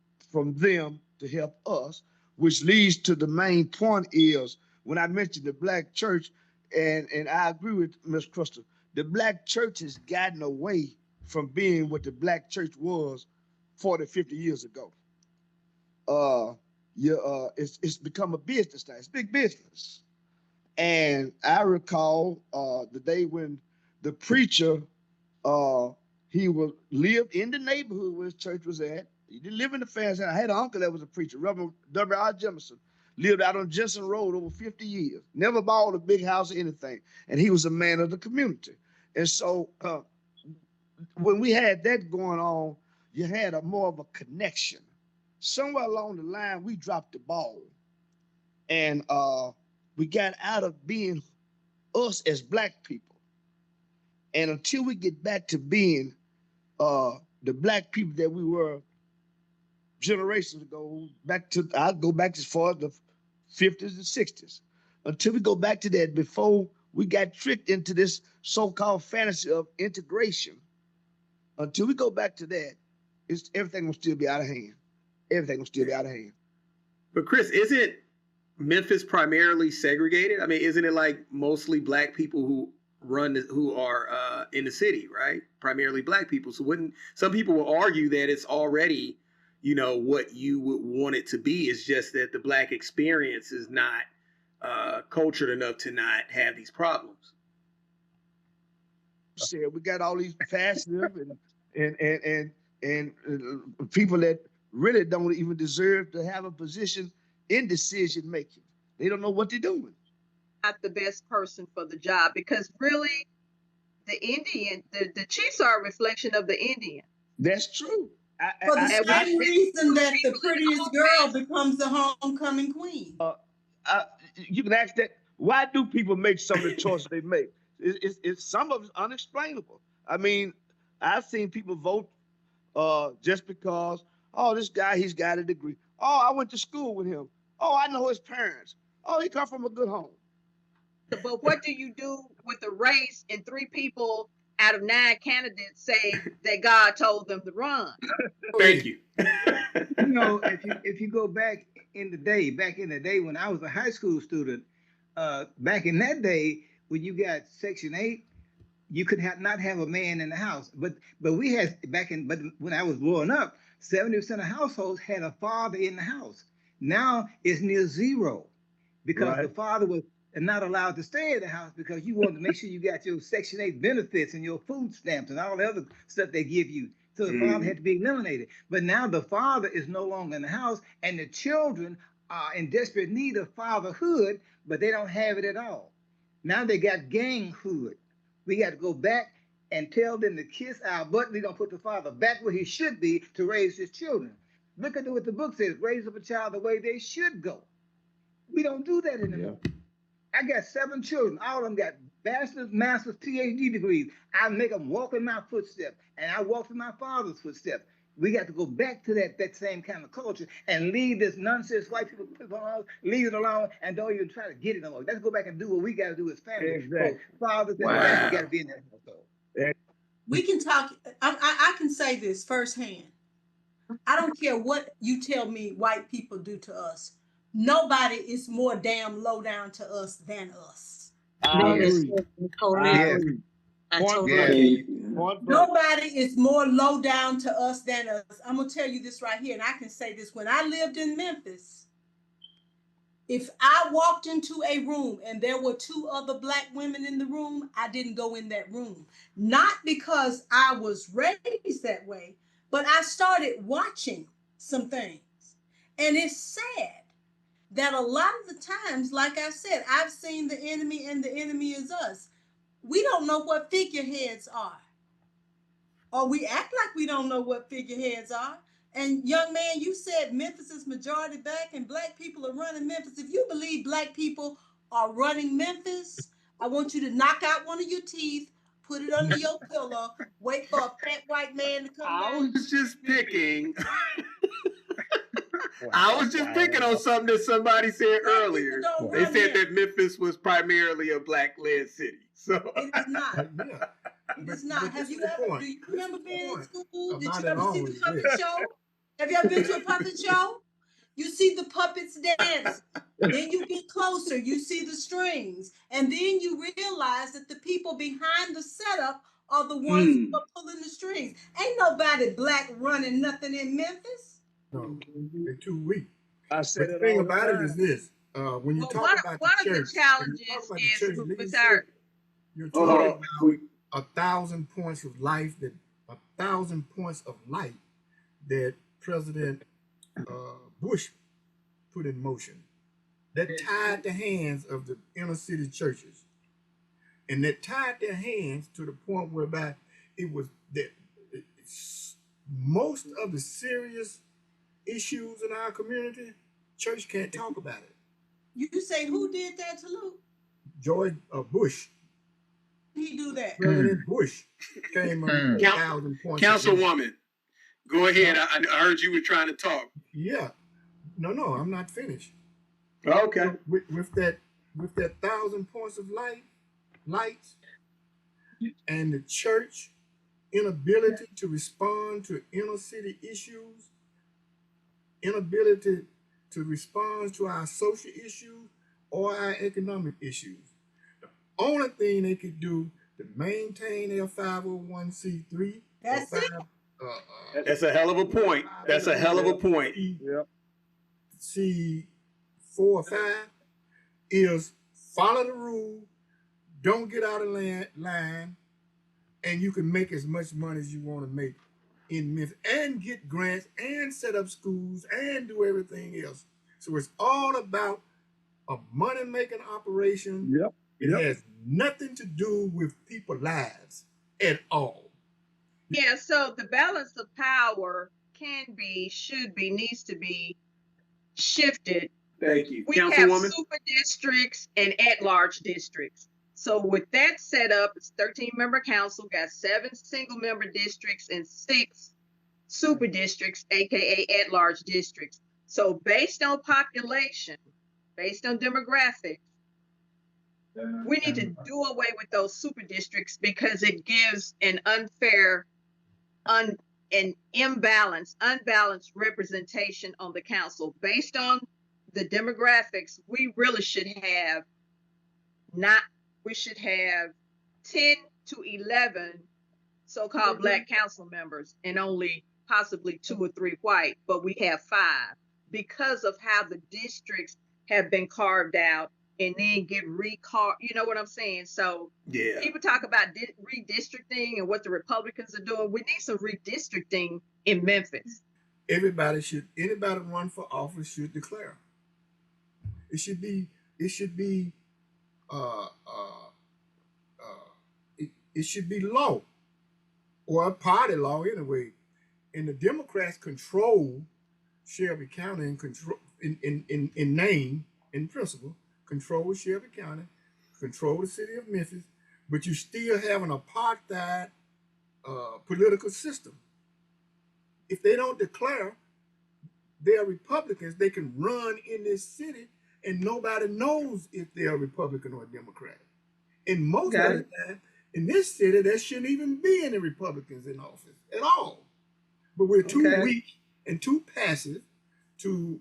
them to help us, which leads to the main point is when I mentioned the black church, and I agree with Ms. Crystal, the black church has gotten away from being what the black church was 40, 50 years ago. It's become a business now. It's big business. And I recall the day when the preacher, he lived in the neighborhood where his church was at. He didn't live in the fancy. I had an uncle that was a preacher, Reverend W.R. Jemison, lived out on Jensen Road over 50 years, never bought a big house or anything. And he was a man of the community. And so when we had that going on, you had more of a connection. Somewhere along the line, we dropped the ball. And we got out of being us as black people. And until we get back to being the black people that we were generations ago, I'll go back as far as the 50s and 60s. Until we go back to that, before we got tricked into this so-called fantasy of integration, until we go back to that, everything will still be out of hand. Everything will still be out of hand. But Chris, isn't Memphis primarily segregated? I mean, isn't it like mostly black people who are in the city, right? Primarily black people. So wouldn't some people will argue that it's already, what you would want it to be? Is just that the black experience is not cultured enough to not have these problems. We got all these passive and people that really don't even deserve to have a position in decision making. They don't know what they're doing. Not the best person for the job, because really the chiefs are a reflection of the Indian. That's true. For the same reason that the prettiest girl becomes the homecoming queen. You can ask that. Why do people make some of the choices they make? It's some of it's unexplainable. I mean, I've seen people vote just because, this guy, he's got a degree. I went to school with him. I know his parents. He come from a good home. But what do you do with a race and 3 people out of 9 candidates say that God told them to run? Thank you. If you go back in the day when I was a high school student, back in that day when you got Section 8, you could not have a man in the house. But we had but when I was growing up, 70% of households had a father in the house. Now it's near zero because the father was and not allowed to stay in the house because you want to make sure you got your Section 8 benefits and your food stamps and all the other stuff they give you. So the father had to be eliminated. But now the father is no longer in the house, and the children are in desperate need of fatherhood, but they don't have it at all. Now they got ganghood. We got to go back and tell them to kiss our butt. We're going to put the father back where he should be to raise his children. Look at what the book says, raise up a child the way they should go. We don't do that anymore. Yeah. I got 7 children. All of them got bachelor's, master's, PhD degrees. I make them walk in my footsteps, and I walk in my father's footsteps. We got to go back to that same kind of culture and leave this nonsense white people put on, leave it alone, and don't even try to get it no more. Let's go back and do what we got to do as family. Exactly. So fathers and mothers got to be in that household. We can talk. I can say this firsthand. I don't care what you tell me white people do to us. Nobody is more damn low down to us than us. I agree. Nobody is more low down to us than us. I'm going to tell you this right here, and I can say this. When I lived in Memphis, if I walked into a room and there were 2 other black women in the room, I didn't go in that room. Not because I was raised that way, but I started watching some things. And it's sad that a lot of the times, like I said, I've seen the enemy and the enemy is us. We don't know what figureheads are. Or we act like we don't know what figureheads are. And young man, you said Memphis is majority black and black people are running Memphis. If you believe black people are running Memphis, I want you to knock out one of your teeth, put it under your pillow, wait for a fat white man to come I down. was just picking. I was just picking on something that somebody said earlier. They said that Memphis was primarily a black-led city. So it is not. It is not. Have you ever? Do you remember being in school? Did you ever see the puppet show? Have you ever been to a puppet show? You see the puppets dance. Then you get closer. You see the strings, and then you realize that the people behind the setup are the ones who are pulling the strings. Ain't nobody black running nothing in Memphis. No, they're too weak. I said but the thing about it is this: when you talk about the church, you're talking about 1,000 points of life that 1,000 points of light that President Bush put in motion that tied the hands of the inner city churches, and that tied their hands to the point whereby it was that most of the serious issues in our community, church can't talk about it. You say who did that, Talut? George Bush. He do that. President Bush came up with 1,000 points. Councilwoman, go ahead. I heard you were trying to talk. Yeah. No, I'm not finished. Okay. With that 1,000 points of lights, and the church inability to respond to inner city issues, inability to respond to our social issues or our economic issues. The only thing they could do to maintain their 501c3. That's it. That's a hell of a point. That's a hell of a point. C4 or 5 is follow the rule, don't get out of line, and you can make as much money as you want to make in Memphis and get grants and set up schools and do everything else. So it's all about a money-making operation. It has nothing to do with people's lives at all. Yeah, so the balance of power can be, should be, needs to be shifted. Thank you. We have super districts and at-large districts. So with that set up, it's 13-member council, got 7 single-member districts and 6 super districts, aka at-large districts. So based on population, based on demographics, we need to do away with those super districts because it gives an unfair, an unbalanced representation on the council. Based on the demographics, we really should have 10 to 11 so-called Black council members and only possibly 2 or 3 white, but we have 5 because of how the districts have been carved out and then get recalled. You know what I'm saying? So Yeah. people talk about redistricting and what the Republicans are doing. We need some redistricting in Memphis. Anybody run for office should declare. It should be uh, uh, it should be law, or a party law anyway. And the Democrats control Shelby County and control in name, in principle, control Shelby County, control the city of Memphis, but you still have an apartheid political system. If they don't declare they're Republicans, they can run in this city and nobody knows if they're a Republican or a Democrat. And most of the time, in this city, there shouldn't even be any Republicans in office at all. But we're too weak and too passive to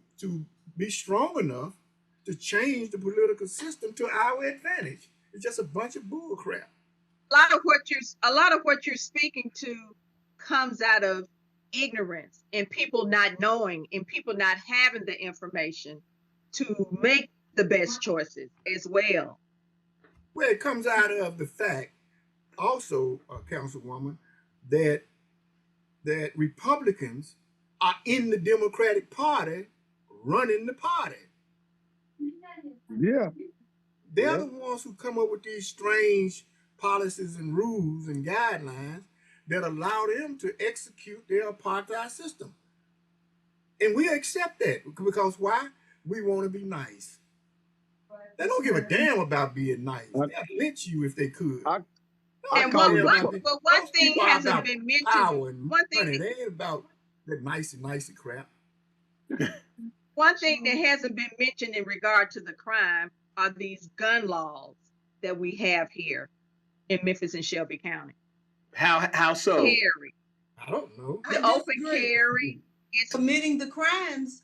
be strong enough to change the political system to our advantage. It's just a bunch of bull crap. A lot of what you're speaking to comes out of ignorance and people not knowing and people not having the information to make the best choices as well. Well, it comes out of the fact also, Councilwoman, that Republicans are in the Democratic Party running the party. Yeah. They're the ones who come up with these strange policies and rules and guidelines that allow them to execute their apartheid system. And we accept that because why? We want to be nice. They don't give a damn about being nice. They'll lynch you if they could. And one thing hasn't been mentioned. One thing it ain't about that nicey crap. One thing that hasn't been mentioned in regard to the crime are these gun laws that we have here in Memphis and Shelby County. How so? Carry. I don't know. The open carry. Committing the crimes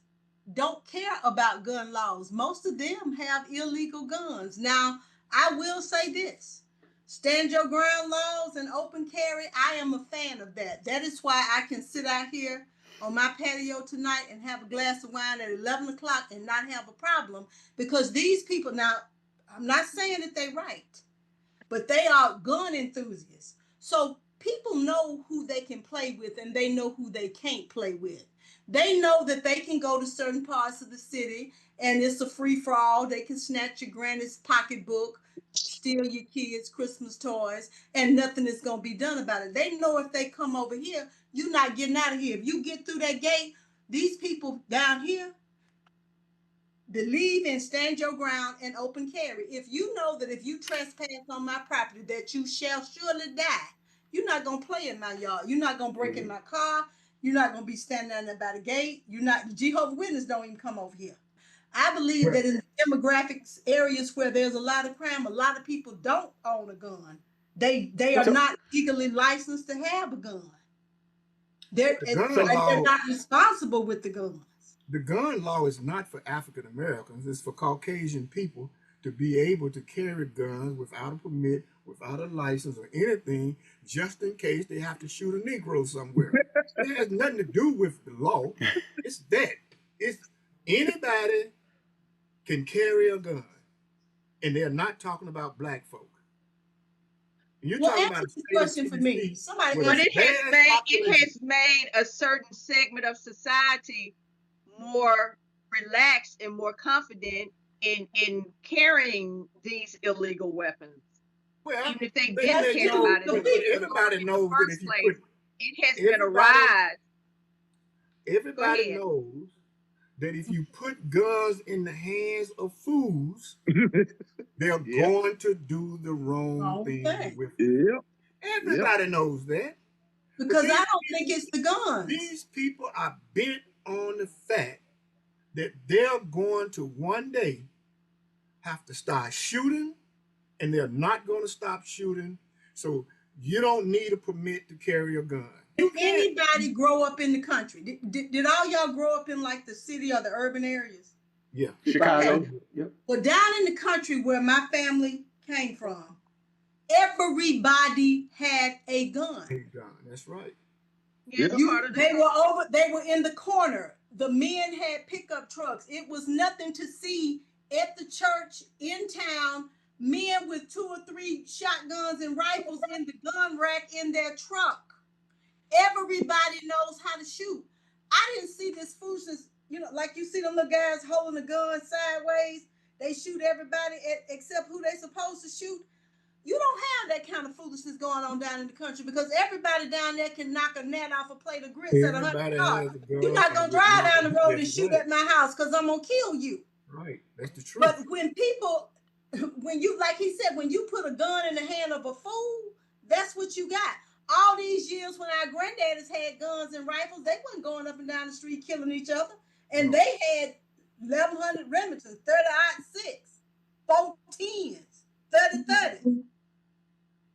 don't care about gun laws. Most of them have illegal guns. Now, I will say this. Stand your ground laws and open carry, I am a fan of that. That is why I can sit out here on my patio tonight and have a glass of wine at 11 o'clock and not have a problem, because these people, now, I'm not saying that they're right, but they are gun enthusiasts. So people know who they can play with and they know who they can't play with. They know that they can go to certain parts of the city and it's a free-for-all. They can snatch your granny's pocketbook, steal your kids' Christmas toys, and nothing is going to be done about it. They know if they come over here, you're not getting out of here. If you get through that gate, these people down here, believe and stand your ground and open carry. If you know that if you trespass on my property that you shall surely die, you're not going to play in my yard. You're not going to break in my car. You're not going to be standing down there by the gate. You're not, the Jehovah's Witnesses don't even come over here. I believe that in the demographics areas where there's a lot of crime, a lot of people don't own a gun. They are not legally licensed to have a gun. They're not responsible with the guns. The gun law is not for African Americans. It's for Caucasian people to be able to carry guns without a permit, without a license or anything, just in case they have to shoot a Negro somewhere. It has nothing to do with the law. It's that. It's anybody can carry a gun. And they're not talking about black folk. And you're talking about a question for me. Somebody, but it has made a certain segment of society more relaxed and more confident in carrying these illegal weapons. Well, even if they didn't care about it, everybody knows that if you put, it has been a rise. Everybody knows that if you put guns in the hands of fools, they're going to do the wrong thing with it. Everybody knows that. Because I don't think it's the guns. These people are bent on the fact that they're going to one day have to start shooting, and they're not going to stop shooting. So you don't need a permit to carry a gun. Did anybody grow up in the country? Did all y'all grow up in like the city or the urban areas? Yeah. Chicago. Okay. Yep. Well, down in the country where my family came from, everybody had a gun. That's right. Yeah, they were in the corner. The men had pickup trucks. It was nothing to see at the church in town, men with 2 or 3 shotguns and rifles in the gun rack in their truck. Everybody knows how to shoot. I didn't see this foolishness, like you see them little guys holding a gun sideways. They shoot everybody except who they supposed to shoot. You don't have that kind of foolishness going on down in the country because everybody down there can knock a gnat off a plate of grits at 100 Everybody yards. has a gun. You're not going to drive down the road and shoot right. at my house because I'm going to kill you. Right. That's the truth. But when you, like he said, when you put a gun in the hand of a fool, that's what you got. All these years when our granddaddies had guns and rifles, they wasn't going up and down the street killing each other. And No. they had 1,100 Remingtons, 30-06, 410s, 30-30.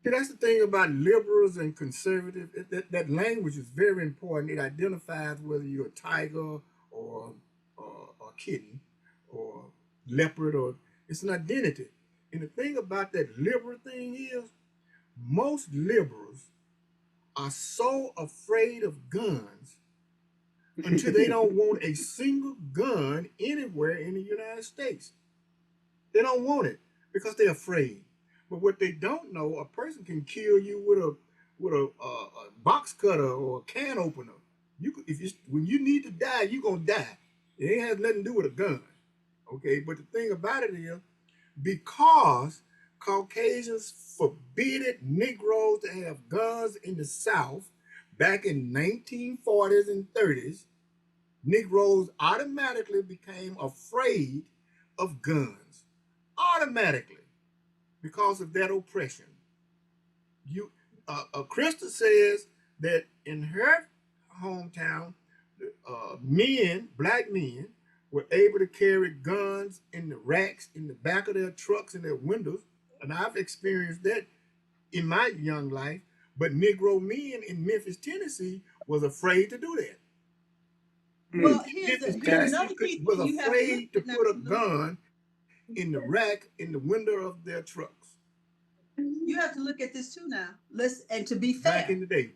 See, that's the thing about liberals and conservatives. That language is very important. It identifies whether you're a tiger or a kitten or leopard, or it's an identity. And the thing about that liberal thing is most liberals are so afraid of guns until they don't want a single gun anywhere in the United States. They don't want it because they're afraid. But what they don't know, a person can kill you with a box cutter or a can opener. When you need to die, you're gonna die. It ain't has nothing to do with a gun. Okay, but the thing about it is, because Caucasians forbidden Negroes to have guns in the South back in 1940s and 30s, Negroes automatically became afraid of guns. Automatically. Because of that oppression. Krista says that in her hometown, black men, were able to carry guns in the racks in the back of their trucks and their windows. And I've experienced that in my young life. But Negro men in Memphis, Tennessee was afraid to do that. Well, here's another piece. Was afraid to put a gun in the rack in the window of their trucks. You have to look at this too now. And to be fair, back in the day,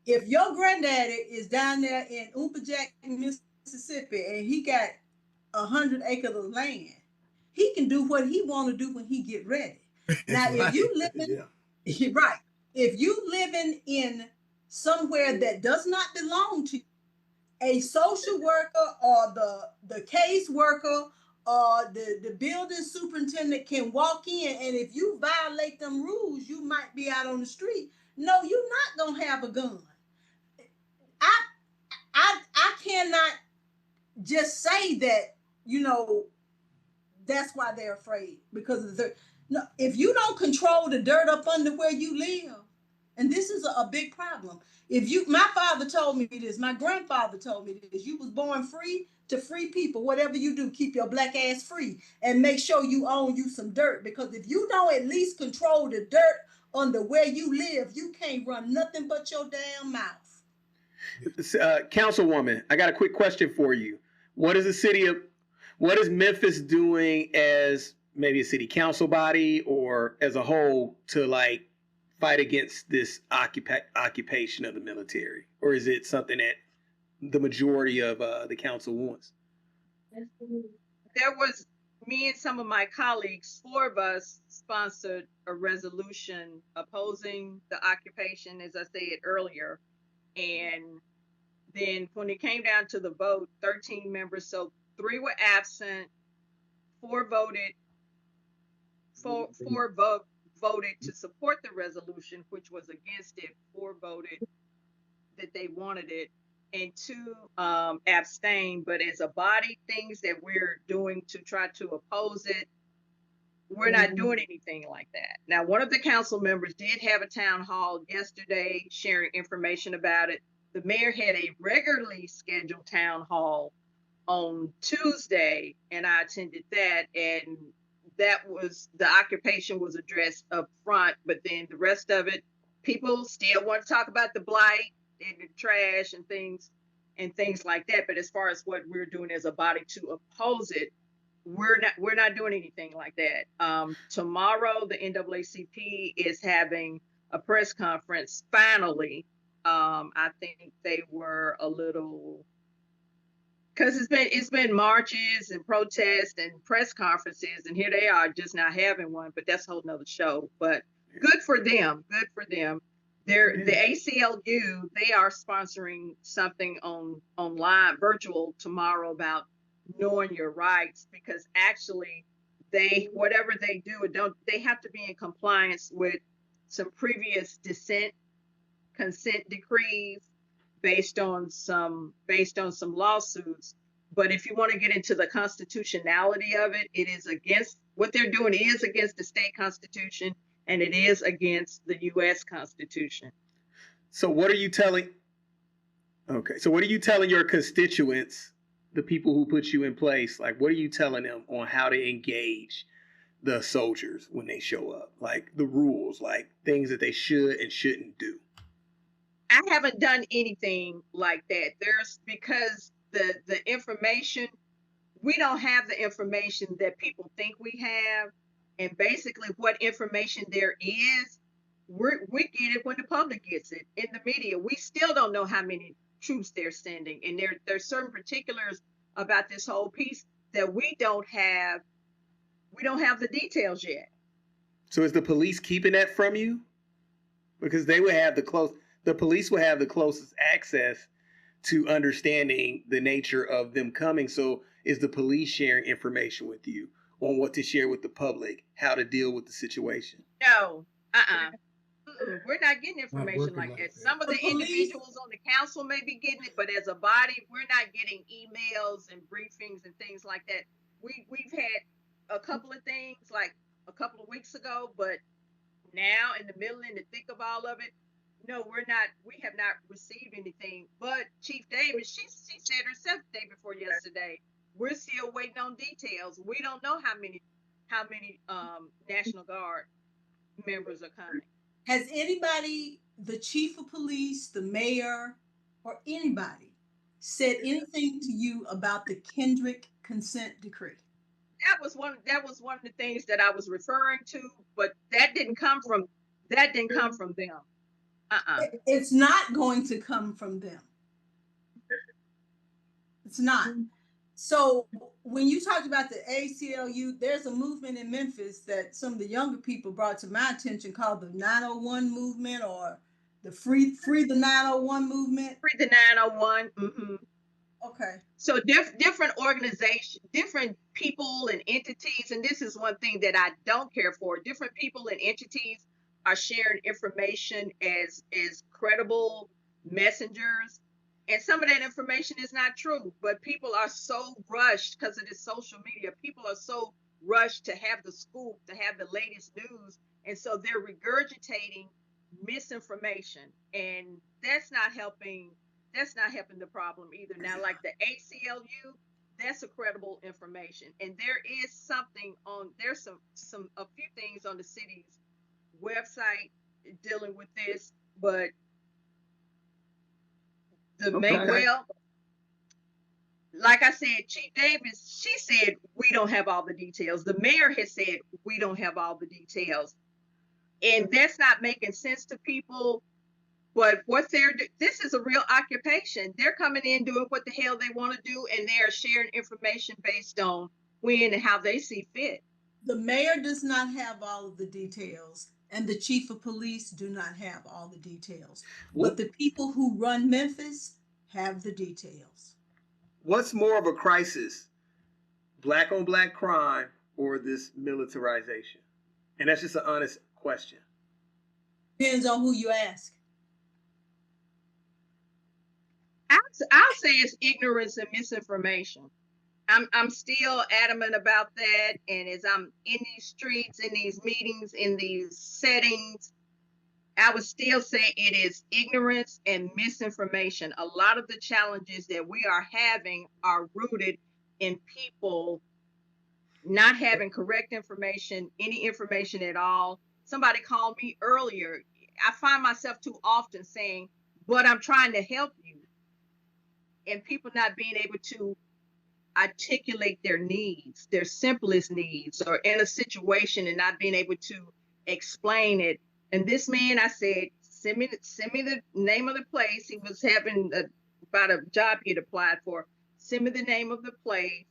if your granddaddy is down there in Umpajack, Mississippi, and he got 100 acres of land, he can do what he want to do when he get ready. Now, if you living, right, if you living in somewhere that does not belong to you, a social worker or the case worker or the building superintendent can walk in, and if you violate them rules, you might be out on the street. No, you're not gonna have a gun. I cannot just say that, that's why they're afraid, because of no, if you don't control the dirt up under where you live, and this is a big problem. My father told me this, my grandfather told me this, you was born free to free people. Whatever you do, keep your black ass free and make sure you own you some dirt, because if you don't at least control the dirt under where you live, you can't run nothing but your damn mouth. Councilwoman, I got a quick question for you. What is Memphis doing as maybe a city council body or as a whole to fight against this occupation of the military? Or is it something that the majority of the council wants? There was me and some of my colleagues, 4 of us sponsored a resolution opposing the occupation, as I said earlier. And then when it came down to the vote, 13 members, so 3 were absent, 4 voted, 4 voted to support the resolution, which was against it. 4 voted that they wanted it, and 2 abstained. But as a body, things that we're doing to try to oppose it, we're not doing anything like that. Now, one of the council members did have a town hall yesterday sharing information about it. The mayor had a regularly scheduled town hall on Tuesday, and I attended that, and the occupation was addressed up front, but then the rest of it, people still want to talk about the blight and the trash and things like that. But as far as what we're doing as a body to oppose it, we're not doing anything like that. Tomorrow, the NAACP is having a press conference. Finally, I think they were a little Because it's been marches and protests and press conferences, and here they are just not having one. But that's a whole nother show. But good for them. Good for them. The ACLU, they are sponsoring something online virtual tomorrow about knowing your rights, because actually whatever they do, they have to be in compliance with some previous consent decrees based on some lawsuits. But if you want to get into the constitutionality of it, it is against what they're doing is against the state constitution, and it is against the U.S. Constitution. So what are you telling? Okay, so what are you telling your constituents, the people who put you in place? Like, what are you telling them on how to engage the soldiers when they show up? Like the rules, like things that they should and shouldn't do. I haven't done anything like that. Because the information, we don't have the information that people think we have. And basically what information there is, we get it when the public gets it in the media. We still don't know how many troops they're sending. And there's certain particulars about this whole piece that we don't have the details yet. So is the police keeping that from you? Because they would have the police will have the closest access to understanding the nature of them coming. So is the police sharing information with you on what to share with the public, how to deal with the situation? No, we're not getting information like that. Some of the individuals on the council may be getting it, but as a body, we're not getting emails and briefings and things like that. We've had a couple of things like a couple of weeks ago, but now in the thick of all of it, no, we have not received anything. But Chief Davis, she said herself the day before yesterday, we're still waiting on details. We don't know how many National Guard members are coming. Has anybody, the chief of police, the mayor, or anybody said anything to you about the Kendrick consent decree? That was one of the things that I was referring to, but that didn't come from them. It's not going to come from them. It's not. So when you talked about the ACLU, there's a movement in Memphis that some of the younger people brought to my attention called the 901 movement, or the free the 901 movement. Free the 901. Mm-hmm. Okay. So different organizations, different people and entities, and this is one thing that I don't care for. Different people and entities are sharing information as credible messengers, and some of that information is not true. But people are so rushed because of this social media. People are so rushed to have the scoop, to have the latest news, and so they're regurgitating misinformation, and that's not helping. That's not helping the problem either. Now, like the ACLU, that's a credible information, and there's a few things on the city's website dealing with this, but like I said, Chief Davis, she said we don't have all the details. The mayor has said we don't have all the details, and that's not making sense to people. But this is a real occupation. They're coming in doing what the hell they want to do, and they're sharing information based on when and how they see fit. The mayor does not have all of the details, and the chief of police do not have all the details. But the people who run Memphis have the details. What's more of a crisis, black on black crime or this militarization? And that's just an honest question. Depends on who you ask. I'll say it's ignorance and misinformation. I'm still adamant about that. And as I'm in these streets, in these meetings, in these settings, I would still say it is ignorance and misinformation. A lot of the challenges that we are having are rooted in people not having correct information, any information at all. Somebody called me earlier. I find myself too often saying, but I'm trying to help you. And people not being able to articulate their needs, their simplest needs, or in a situation and not being able to explain it. And this man, I said, send me the name of the place. He was having about a job he had applied for. send me the name of the place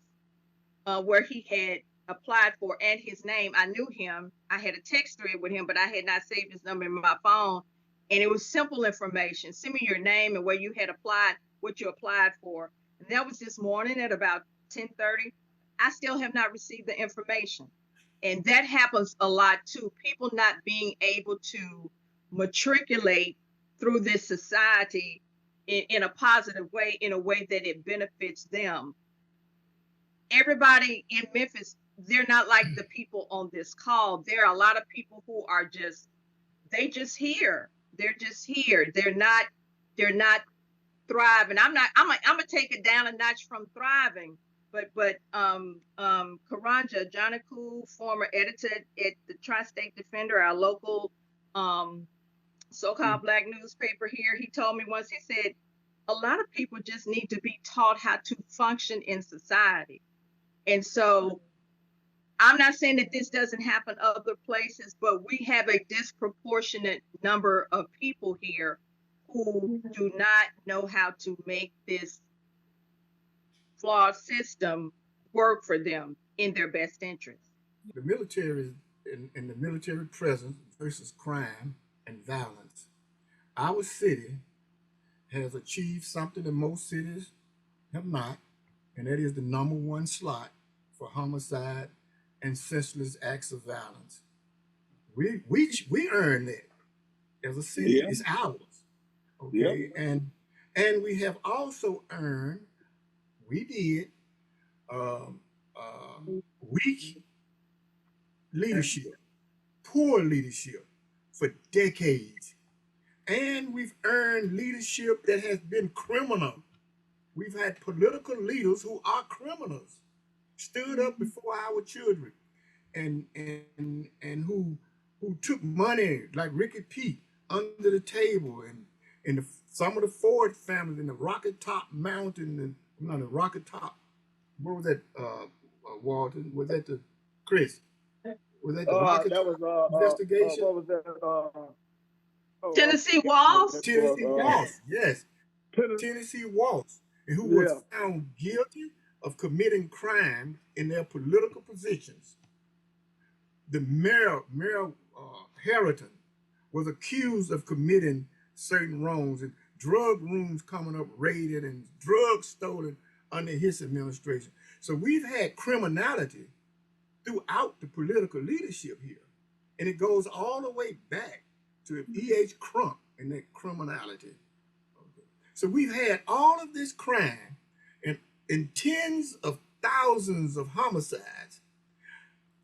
where he had applied for and his name. I knew him. I had a text thread with him, but I had not saved his number in my phone. And it was simple information. Send me your name and where you had applied, what you applied for. And that was this morning at about 10:30. I still have not received the information. And that happens a lot too. People not being able to matriculate through this society in a positive way, in a way that it benefits them. Everybody in Memphis, they're not like the people on this call. There are a lot of people who are just, they just here. They're just here. They're not thriving. I'm gonna take it down a notch from thriving. But Karanja Janaku, former editor at the Tri-State Defender, our local so-called Black newspaper here, he told me once, he said, a lot of people just need to be taught how to function in society. And so I'm not saying that this doesn't happen other places, but we have a disproportionate number of people here who do not know how to make this flawed system work for them in their best interest. The military and the military presence versus crime and violence. Our city has achieved something that most cities have not, and that is the #1 slot for homicide and senseless acts of violence. We earned that as a city. Yeah. It's ours. Okay. Yep. And we have also earned, we did, weak leadership, poor leadership for decades. And we've earned leadership that has been criminal. We've had political leaders who are criminals, stood up before our children, and who took money like Ricky Pete under the table, and some of the Ford family in the Rocket Top Mountain, and not the Rocket Top. What was that? Walton? Was that the Chris? Was that the Rocket that Top was investigation? What was that? Tennessee Walls? Tennessee Walls, yes. Tennessee Walls, and who was found guilty of committing crime in their political positions. The mayor Harrington was accused of committing certain wrongs, and drug rooms coming up raided and drugs stolen under his administration. So we've had criminality throughout the political leadership here. And it goes all the way back to E.H. Crump and that criminality. Okay. So we've had all of this crime and tens of thousands of homicides,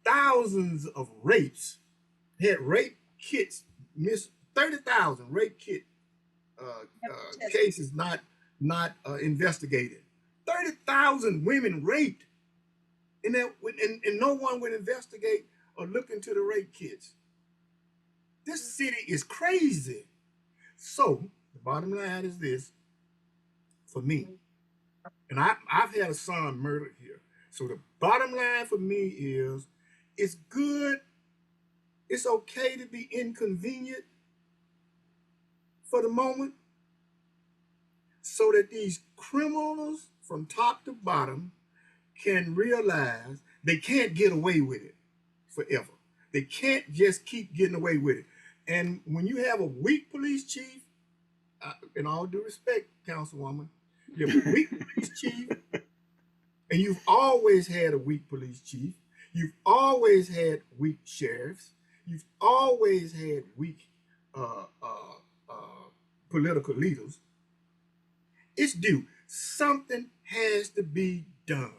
thousands of rapes, had rape kits, 30,000 rape kit cases not investigated. 30,000 women raped, and no one would investigate or look into the rape kits. This city is crazy. So the bottom line is this, for me, and I've had a son murdered here. So the bottom line for me is, it's good, it's okay to be inconvenient for the moment, so that these criminals from top to bottom can realize they can't get away with it forever. They can't just keep getting away with it. And when you have a weak police chief, in all due respect, Councilwoman, you have a weak police chief, and you've always had a weak police chief. You've always had weak sheriffs. You've always had weak political leaders. It's due. Something has to be done.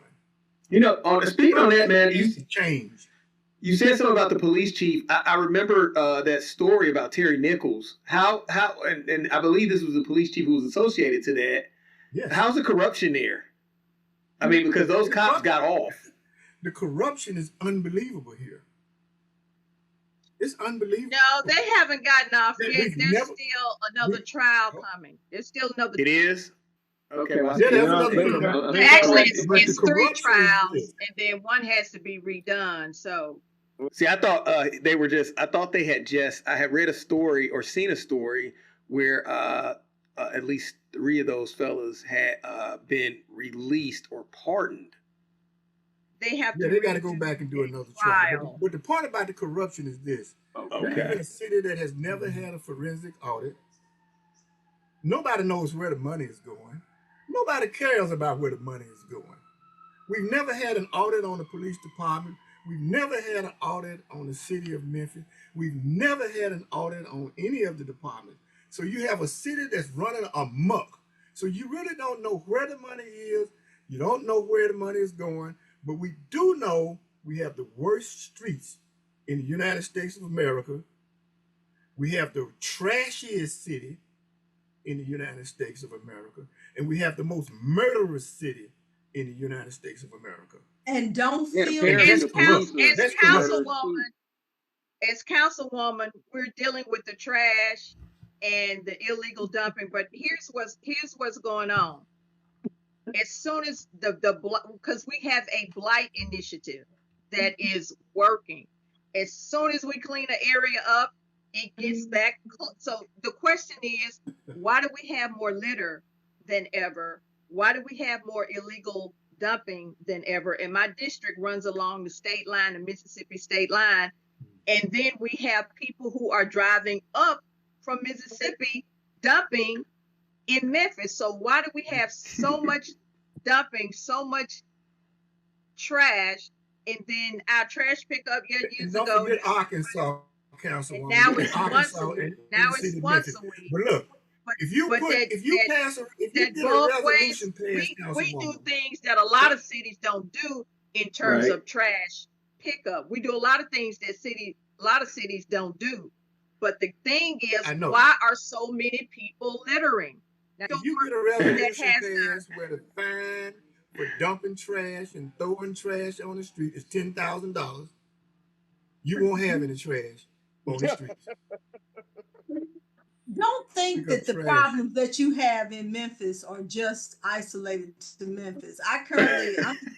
You know, speaking on that, man, you change. You said something about the police chief. I remember that story about Terry Nichols. How and I believe this was the police chief who was associated to that. Yes. How's the corruption there? I mean, because those cops got off. The corruption is unbelievable here. It's unbelievable. No, they haven't gotten off yet. There's still another trial coming. There's still another. It is? Okay. Well, actually, it's 3 trials, and then one has to be redone. So. See, I thought I had read a story or seen a story where at least 3 of those fellas had been released or pardoned. They have Yeah, to they got to go redo back and do a another trial. trial. But the part about the corruption is this. We live in a city that has never had a forensic audit. Nobody knows where the money is going. Nobody cares about where the money is going. We've never had an audit on the police department. We've never had an audit on the city of Memphis. We've never had an audit on any of the departments. So you have a city that's running amok. So you really don't know where the money is. You don't know where the money is going. But we do know we have the worst streets in the United States of America. We have the trashiest city in the United States of America. And we have the most murderous city in the United States of America. And don't Yeah, feel apparently As, the police are That's corrupt. councilwoman, we're dealing with the trash and the illegal dumping. But here's what's going on. As soon as because we have a blight initiative that is working. As soon as we clean the area up, it gets back. So the question is, why do we have more litter than ever? Why do we have more illegal dumping than ever? And my district runs along the state line, the Mississippi state line. And then we have people who are driving up from Mississippi dumping in Memphis. So why do we have so much dumping, so much trash? And then our trash pickup years Don't ago. forget Arkansas, Councilwoman. Now it's once a Arkansas week. and Now the it's city of once Memphis. a week. But look, But if you but put, that- if you that- pass, if you that get a both resolution ways, passed, we do Councilwoman, things that a lot of cities don't do in terms Right. of trash pickup. We do a lot of things that a lot of cities don't do. But the thing is, I know. why are so many people littering? Now, if you get a that resolution has passed where the fine for dumping trash and throwing trash on the street is $10,000, you won't have any trash on the streets. Don't think Pick up that the trash. problems that you have in Memphis are just isolated to Memphis. I'm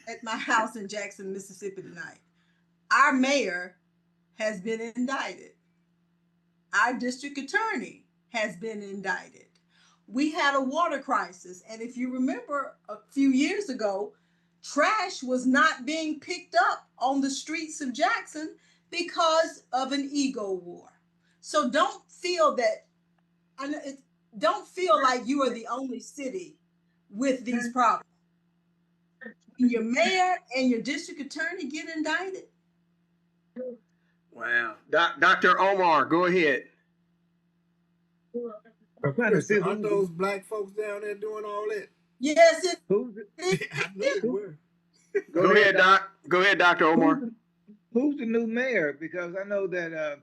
at my house in Jackson, Mississippi tonight. Our mayor has been indicted. Our district attorney has been indicted. We had a water crisis. And if you remember a few years ago, trash was not being picked up on the streets of Jackson because of an ego war. So don't feel don't feel like you are the only city with these problems. When your mayor and your district attorney get indicted. Wow. Dr. Omar, go ahead. I'm trying to see Aren't those black folks down there doing all that? Yes, it who's I know they were. Go ahead, Doc. Go ahead, Dr. Omar. who's the new mayor? Because I know that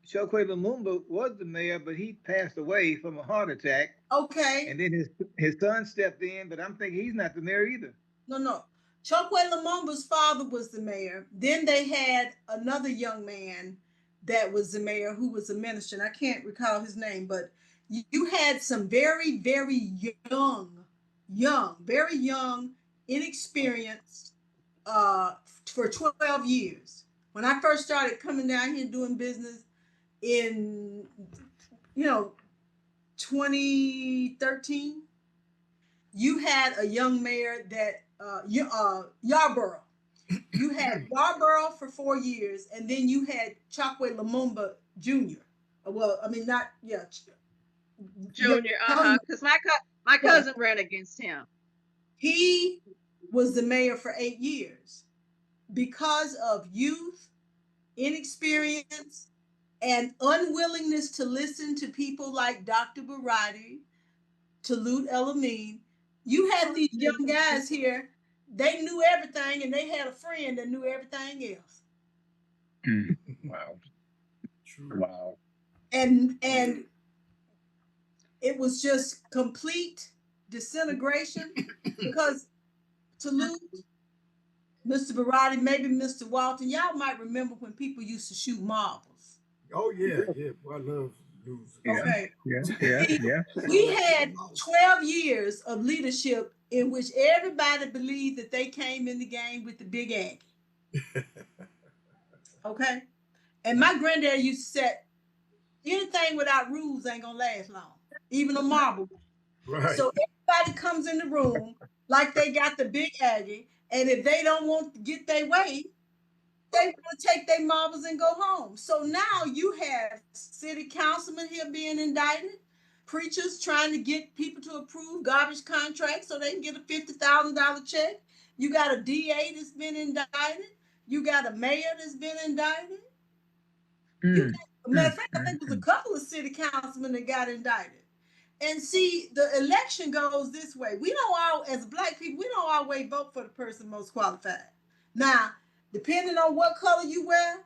Chokwe Lumumba was the mayor, but he passed away from a heart attack. okay. And then his son stepped in, but I'm thinking he's not the mayor either. No. Chokwe Lumumba's father was the mayor. Then they had another young man that was the mayor who was a minister. And I can't recall his name, but you had some very, very very young, inexperienced for 12 years. When I first started coming down here doing business in, 2013, you had a young mayor that Yarborough. You had Yarborough for 4 years, and then you had Chokwe Lumumba Jr. Well, I mean, not Junior, because my cousin ran against him. He was the mayor for 8 years because of youth, inexperience, and unwillingness to listen to people like Dr. Baruti, Talut El-Amin. You had these young guys here, they knew everything, and they had a friend that knew everything else. Wow. True. Wow. And it was just complete disintegration because Talut, Mr. Baruti, maybe Mr. Walton, y'all might remember when people used to shoot marbles. Oh yeah. Boy, I love losing. Yeah. Okay. Yeah. We had 12 years of leadership in which everybody believed that they came in the game with the big Aggie. Okay? And my granddad used to say, anything without rules ain't gonna last long. Even a marble. Right. So everybody comes in the room like they got the big Aggie, and if they don't want to get their way, they want to take their marbles and go home. So now you have city councilmen here being indicted, preachers trying to get people to approve garbage contracts so they can get a $50,000 check. You got a DA that's been indicted. You got a mayor that's been indicted. Matter of fact, I think there's a couple of city councilmen that got indicted. And see, the election goes this way. We don't all, as Black people, we don't always vote for the person most qualified. Now, depending on what color you wear,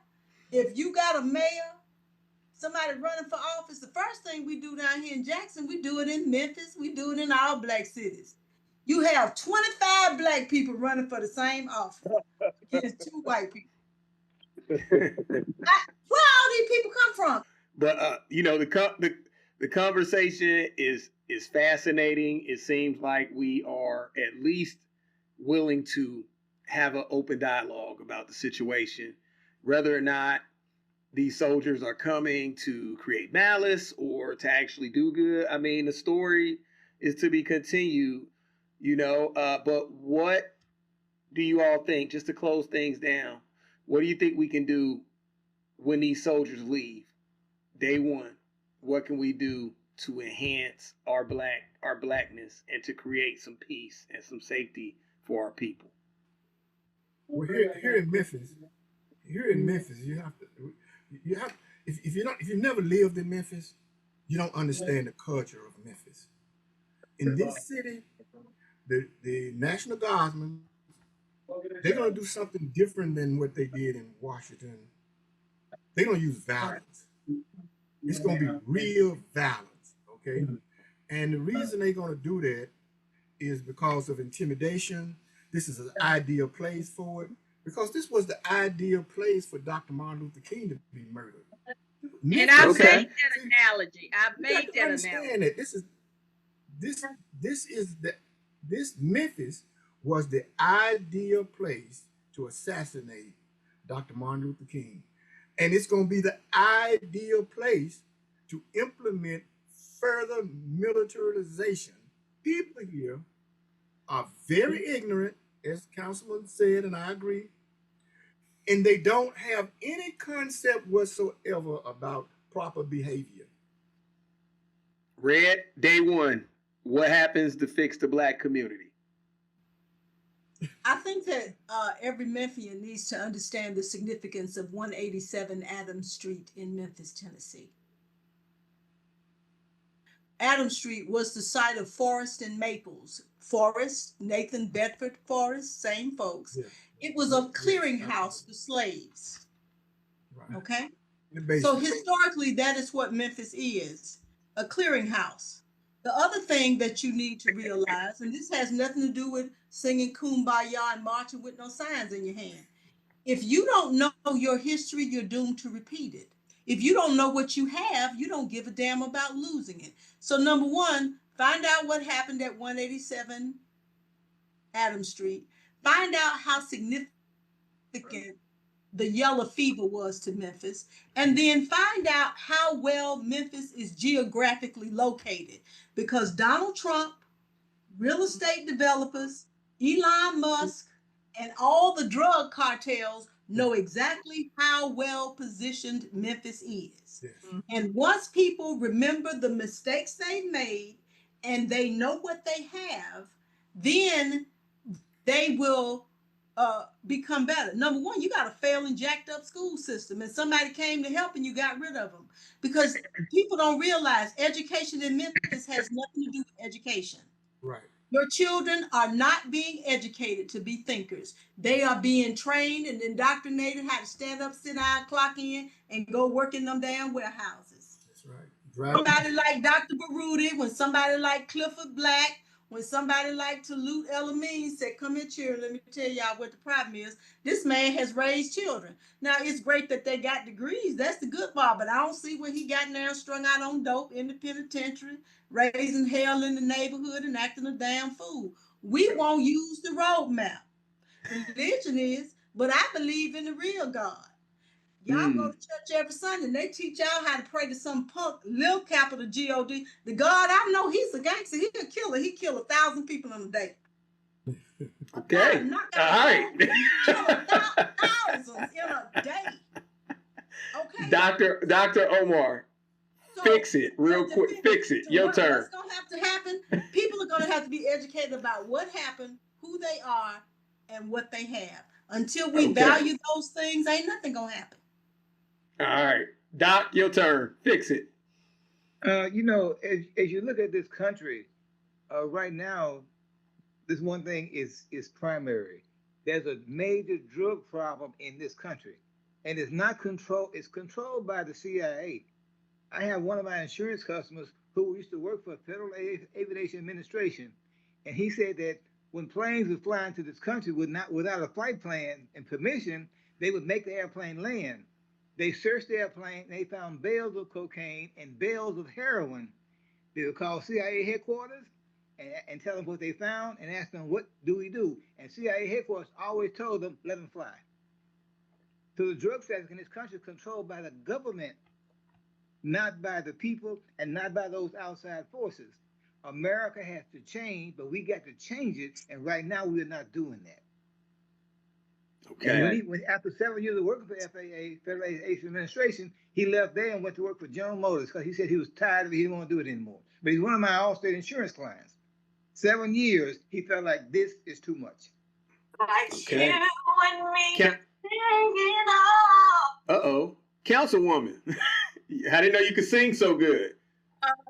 if you got a mayor, somebody running for office, the first thing we do down here in Jackson, we do it in Memphis, we do it in all Black cities. You have 25 Black people running for the same office against 2 white people. Where all these people come from? But you know, the conversation is fascinating. It seems like we are at least willing to have an open dialogue about the situation, whether or not these soldiers are coming to create malice or to actually do good. I mean, the story is to be continued, you know. But what do you all think, just to close things down, what do you think we can do when these soldiers leave? Day one, what can we do to enhance our blackness and to create some peace and some safety for our people? Well, here in Memphis, you have if you never lived in Memphis, you don't understand the culture of Memphis. In this city, the National Guardsmen, they're gonna do something different than what they did in Washington. They're gonna use violence. It's gonna be real violence, okay? And the reason they're gonna do that is because of intimidation. This is an ideal place for it, because this was the ideal place for Dr. Martin Luther King to be murdered. And I've made that analogy. I've made that analogy. This Memphis was the ideal place to assassinate Dr. Martin Luther King. And it's going to be the ideal place to implement further militarization. People here are very ignorant, as Councilman said, and I agree, and they don't have any concept whatsoever about proper behavior. Red, day one, what happens to fix the Black community? I think that every Memphian needs to understand the significance of 187 Adams Street in Memphis, Tennessee. Adams Street was the site of Forrest and Maples. Forrest, Nathan Bedford Forrest, same folks. Yeah. It was a clearinghouse for slaves. Right. Okay? So historically, that is what Memphis is, a clearinghouse. The other thing that you need to realize, and this has nothing to do with singing Kumbaya and marching with no signs in your hand. If you don't know your history, you're doomed to repeat it. If you don't know what you have, you don't give a damn about losing it. So number one, find out what happened at 187 Adams Street. Find out how significant the yellow fever was to Memphis, and then find out how well Memphis is geographically located, because Donald Trump, real estate developers, Elon Musk, and all the drug cartels know exactly how well positioned Memphis is. Yes. And once people remember the mistakes they've made and they know what they have, then they will become better. Number one, you got a failing, jacked up school system, and somebody came to help and you got rid of them, because people don't realize education in Memphis has nothing to do with education. Right. Your children are not being educated to be thinkers. They are being trained and indoctrinated how to stand up, sit down, clock in, and go work in them damn warehouses. That's right. Somebody like Dr. Baruti, when somebody like Clifford Black, when somebody like Talut El-Amin said, come here, children, let me tell y'all what the problem is. This man has raised children. Now, it's great that they got degrees. That's the good part, but I don't see where he got now strung out on dope in the penitentiary, raising hell in the neighborhood and acting a damn fool. We won't use the roadmap. Religion is, but I believe in the real God. Y'all go to church every Sunday and they teach y'all how to pray to some punk, little capital G-O-D. The God I know, he's a gangster. He's a killer. He killed 1,000 people in a day. Okay. All right. Thousands in a day. Okay. Dr. Omar, So, fix it real quick. Fix it. Your turn. What's going to have to happen? People are going to have to be educated about what happened, who they are, and what they have. Until we value those things, ain't nothing going to happen. All right. Doc, your turn. Fix it. You know, as you look at this country, right now, this one thing is primary. There's a major drug problem in this country, and it's not controlled. It's controlled by the CIA. I have one of my insurance customers who used to work for Federal Aviation Administration, and he said that when planes were flying to this country without a flight plan and permission, they would make the airplane land. They searched the airplane and they found bales of cocaine and bales of heroin. They would call CIA headquarters and tell them what they found and ask them, what do we do? And CIA headquarters always told them, let them fly. So the drug trafficking in this country is controlled by the government, not by the people and not by those outside forces. America has to change, but we got to change it. And right now we're not doing that. Okay. And after 7 years of working for FAA, Federal Aviation Administration, he left there and went to work for General Motors because he said he was tired of it. He didn't want to do it anymore. But he's one of my Allstate insurance clients. 7 years, he felt like this is too much. Okay. Uh-oh. Councilwoman. I didn't know you could sing so good.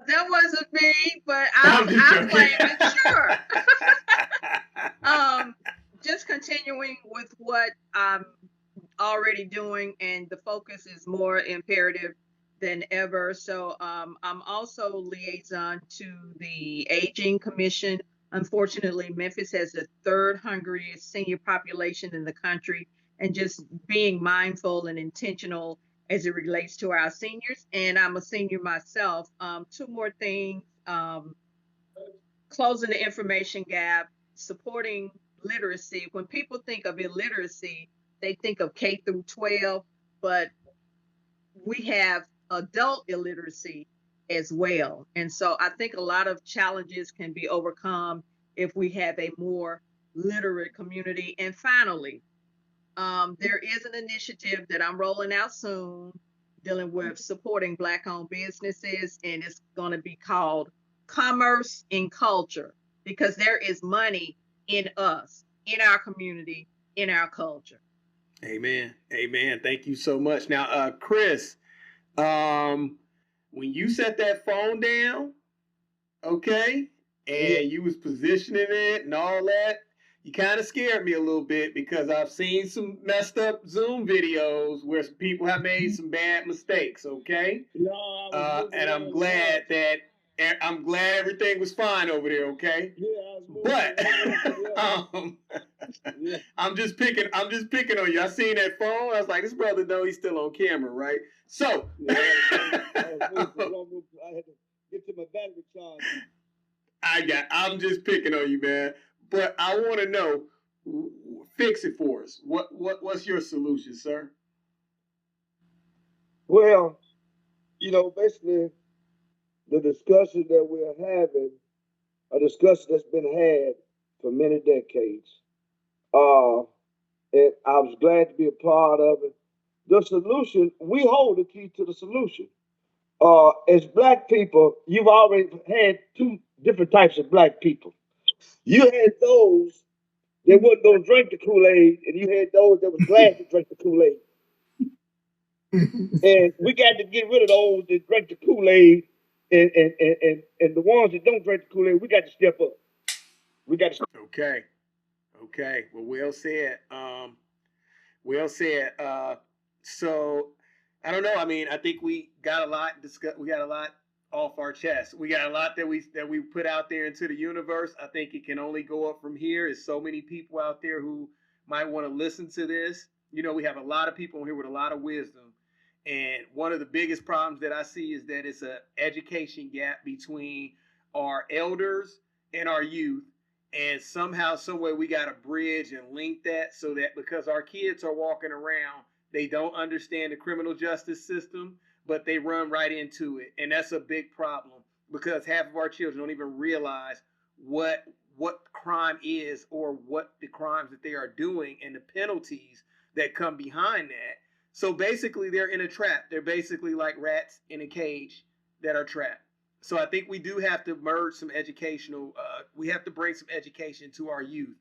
That wasn't me, but I'm playing it, sure. Just continuing with what I'm already doing, and the focus is more imperative than ever. So I'm also liaison to the Aging Commission. Unfortunately, Memphis has the third hungriest senior population in the country, and just being mindful and intentional as it relates to our seniors. And I'm a senior myself. Two more things: closing the information gap, supporting literacy. When people think of illiteracy, they think of K through 12, but we have adult illiteracy as well. And so I think a lot of challenges can be overcome if we have a more literate community. And finally, there is an initiative that I'm rolling out soon dealing with supporting Black-owned businesses, and it's going to be called Commerce in Culture, because there is money in us, in our community, in our culture. Amen. Amen. Thank you so much. Now, Chris, when you set that phone down, okay, and you was positioning it and all that, you kind of scared me a little bit, because I've seen some messed up Zoom videos where some people have made some bad mistakes, okay? And I'm glad everything was fine over there, okay? But I'm just picking on you. I seen that phone. I was like, this brother know he's still on camera, right? So I had to get to my battery charge. I'm just picking on you, man. But I want to know, fix it for us. What's your solution, sir? Well, you know, basically, the discussion that we're having, a discussion that's been had for many decades. And I was glad to be a part of it. The solution, we hold the key to the solution. As Black people, you've already had two different types of Black people. You had those that wasn't going to drink the Kool-Aid, and you had those that was glad to drink the Kool-Aid. And we got to get rid of those that drink the Kool-Aid, and the ones that don't drink the Kool-Aid, we got to step up. We got to. Okay. Well said. Well said. So I don't know. I mean, I think we got a lot discuss. We got a lot off our chest. We got a lot that we put out there into the universe. I think it can only go up from here. There's so many people out there who might want to listen to this. You know, we have a lot of people here with a lot of wisdom. And one of the biggest problems that I see is that it's an education gap between our elders and our youth. And somehow, some way, we got to bridge and link that, so that because our kids are walking around, They don't understand the criminal justice system, but they run right into it. And that's a big problem because half of our children don't even realize what crime is or what the crimes that they are doing and the penalties that come behind that. So basically they're in a trap. They're basically like rats in a cage that are trapped. So I think we do have to merge some educational, we have to bring some education to our youth.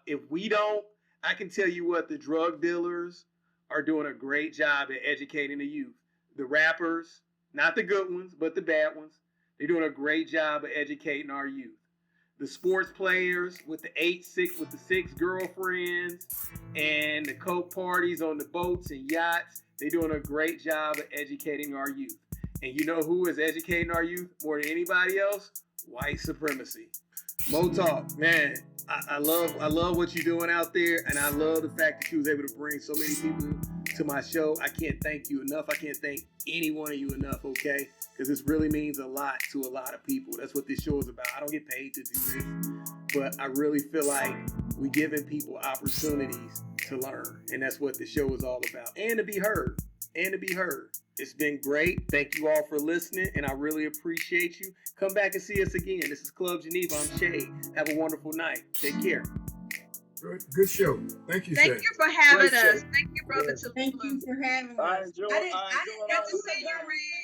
If we don't, I can tell you what, the drug dealers are doing a great job at educating the youth. The rappers, not the good ones, but the bad ones, they're doing a great job of educating our youth. The sports players with the 6 girlfriends and the coke parties on the boats and yachts, they're doing a great job of educating our youth. And you know who is educating our youth more than anybody else? White supremacy. Mo Talk, man, I love what you're doing out there, and I love the fact that you was able to bring so many people to my show. I can't thank you enough. I can't thank any one of you enough, okay? Because this really means a lot to a lot of people. That's what this show is about. I don't get paid to do this, but I really feel like we're giving people opportunities to learn, and that's what the show is all about, and to be heard. It's been great. Thank you all for listening, and I really appreciate you. Come back and see us again. This is Club Geneva. I'm Shay. Have a wonderful night. Take care. Good show. Thank you, Shay. Thank you for having Great show. us. Thank you, brother. Thank you for having us. I enjoy I didn't Good to see you, know Reed.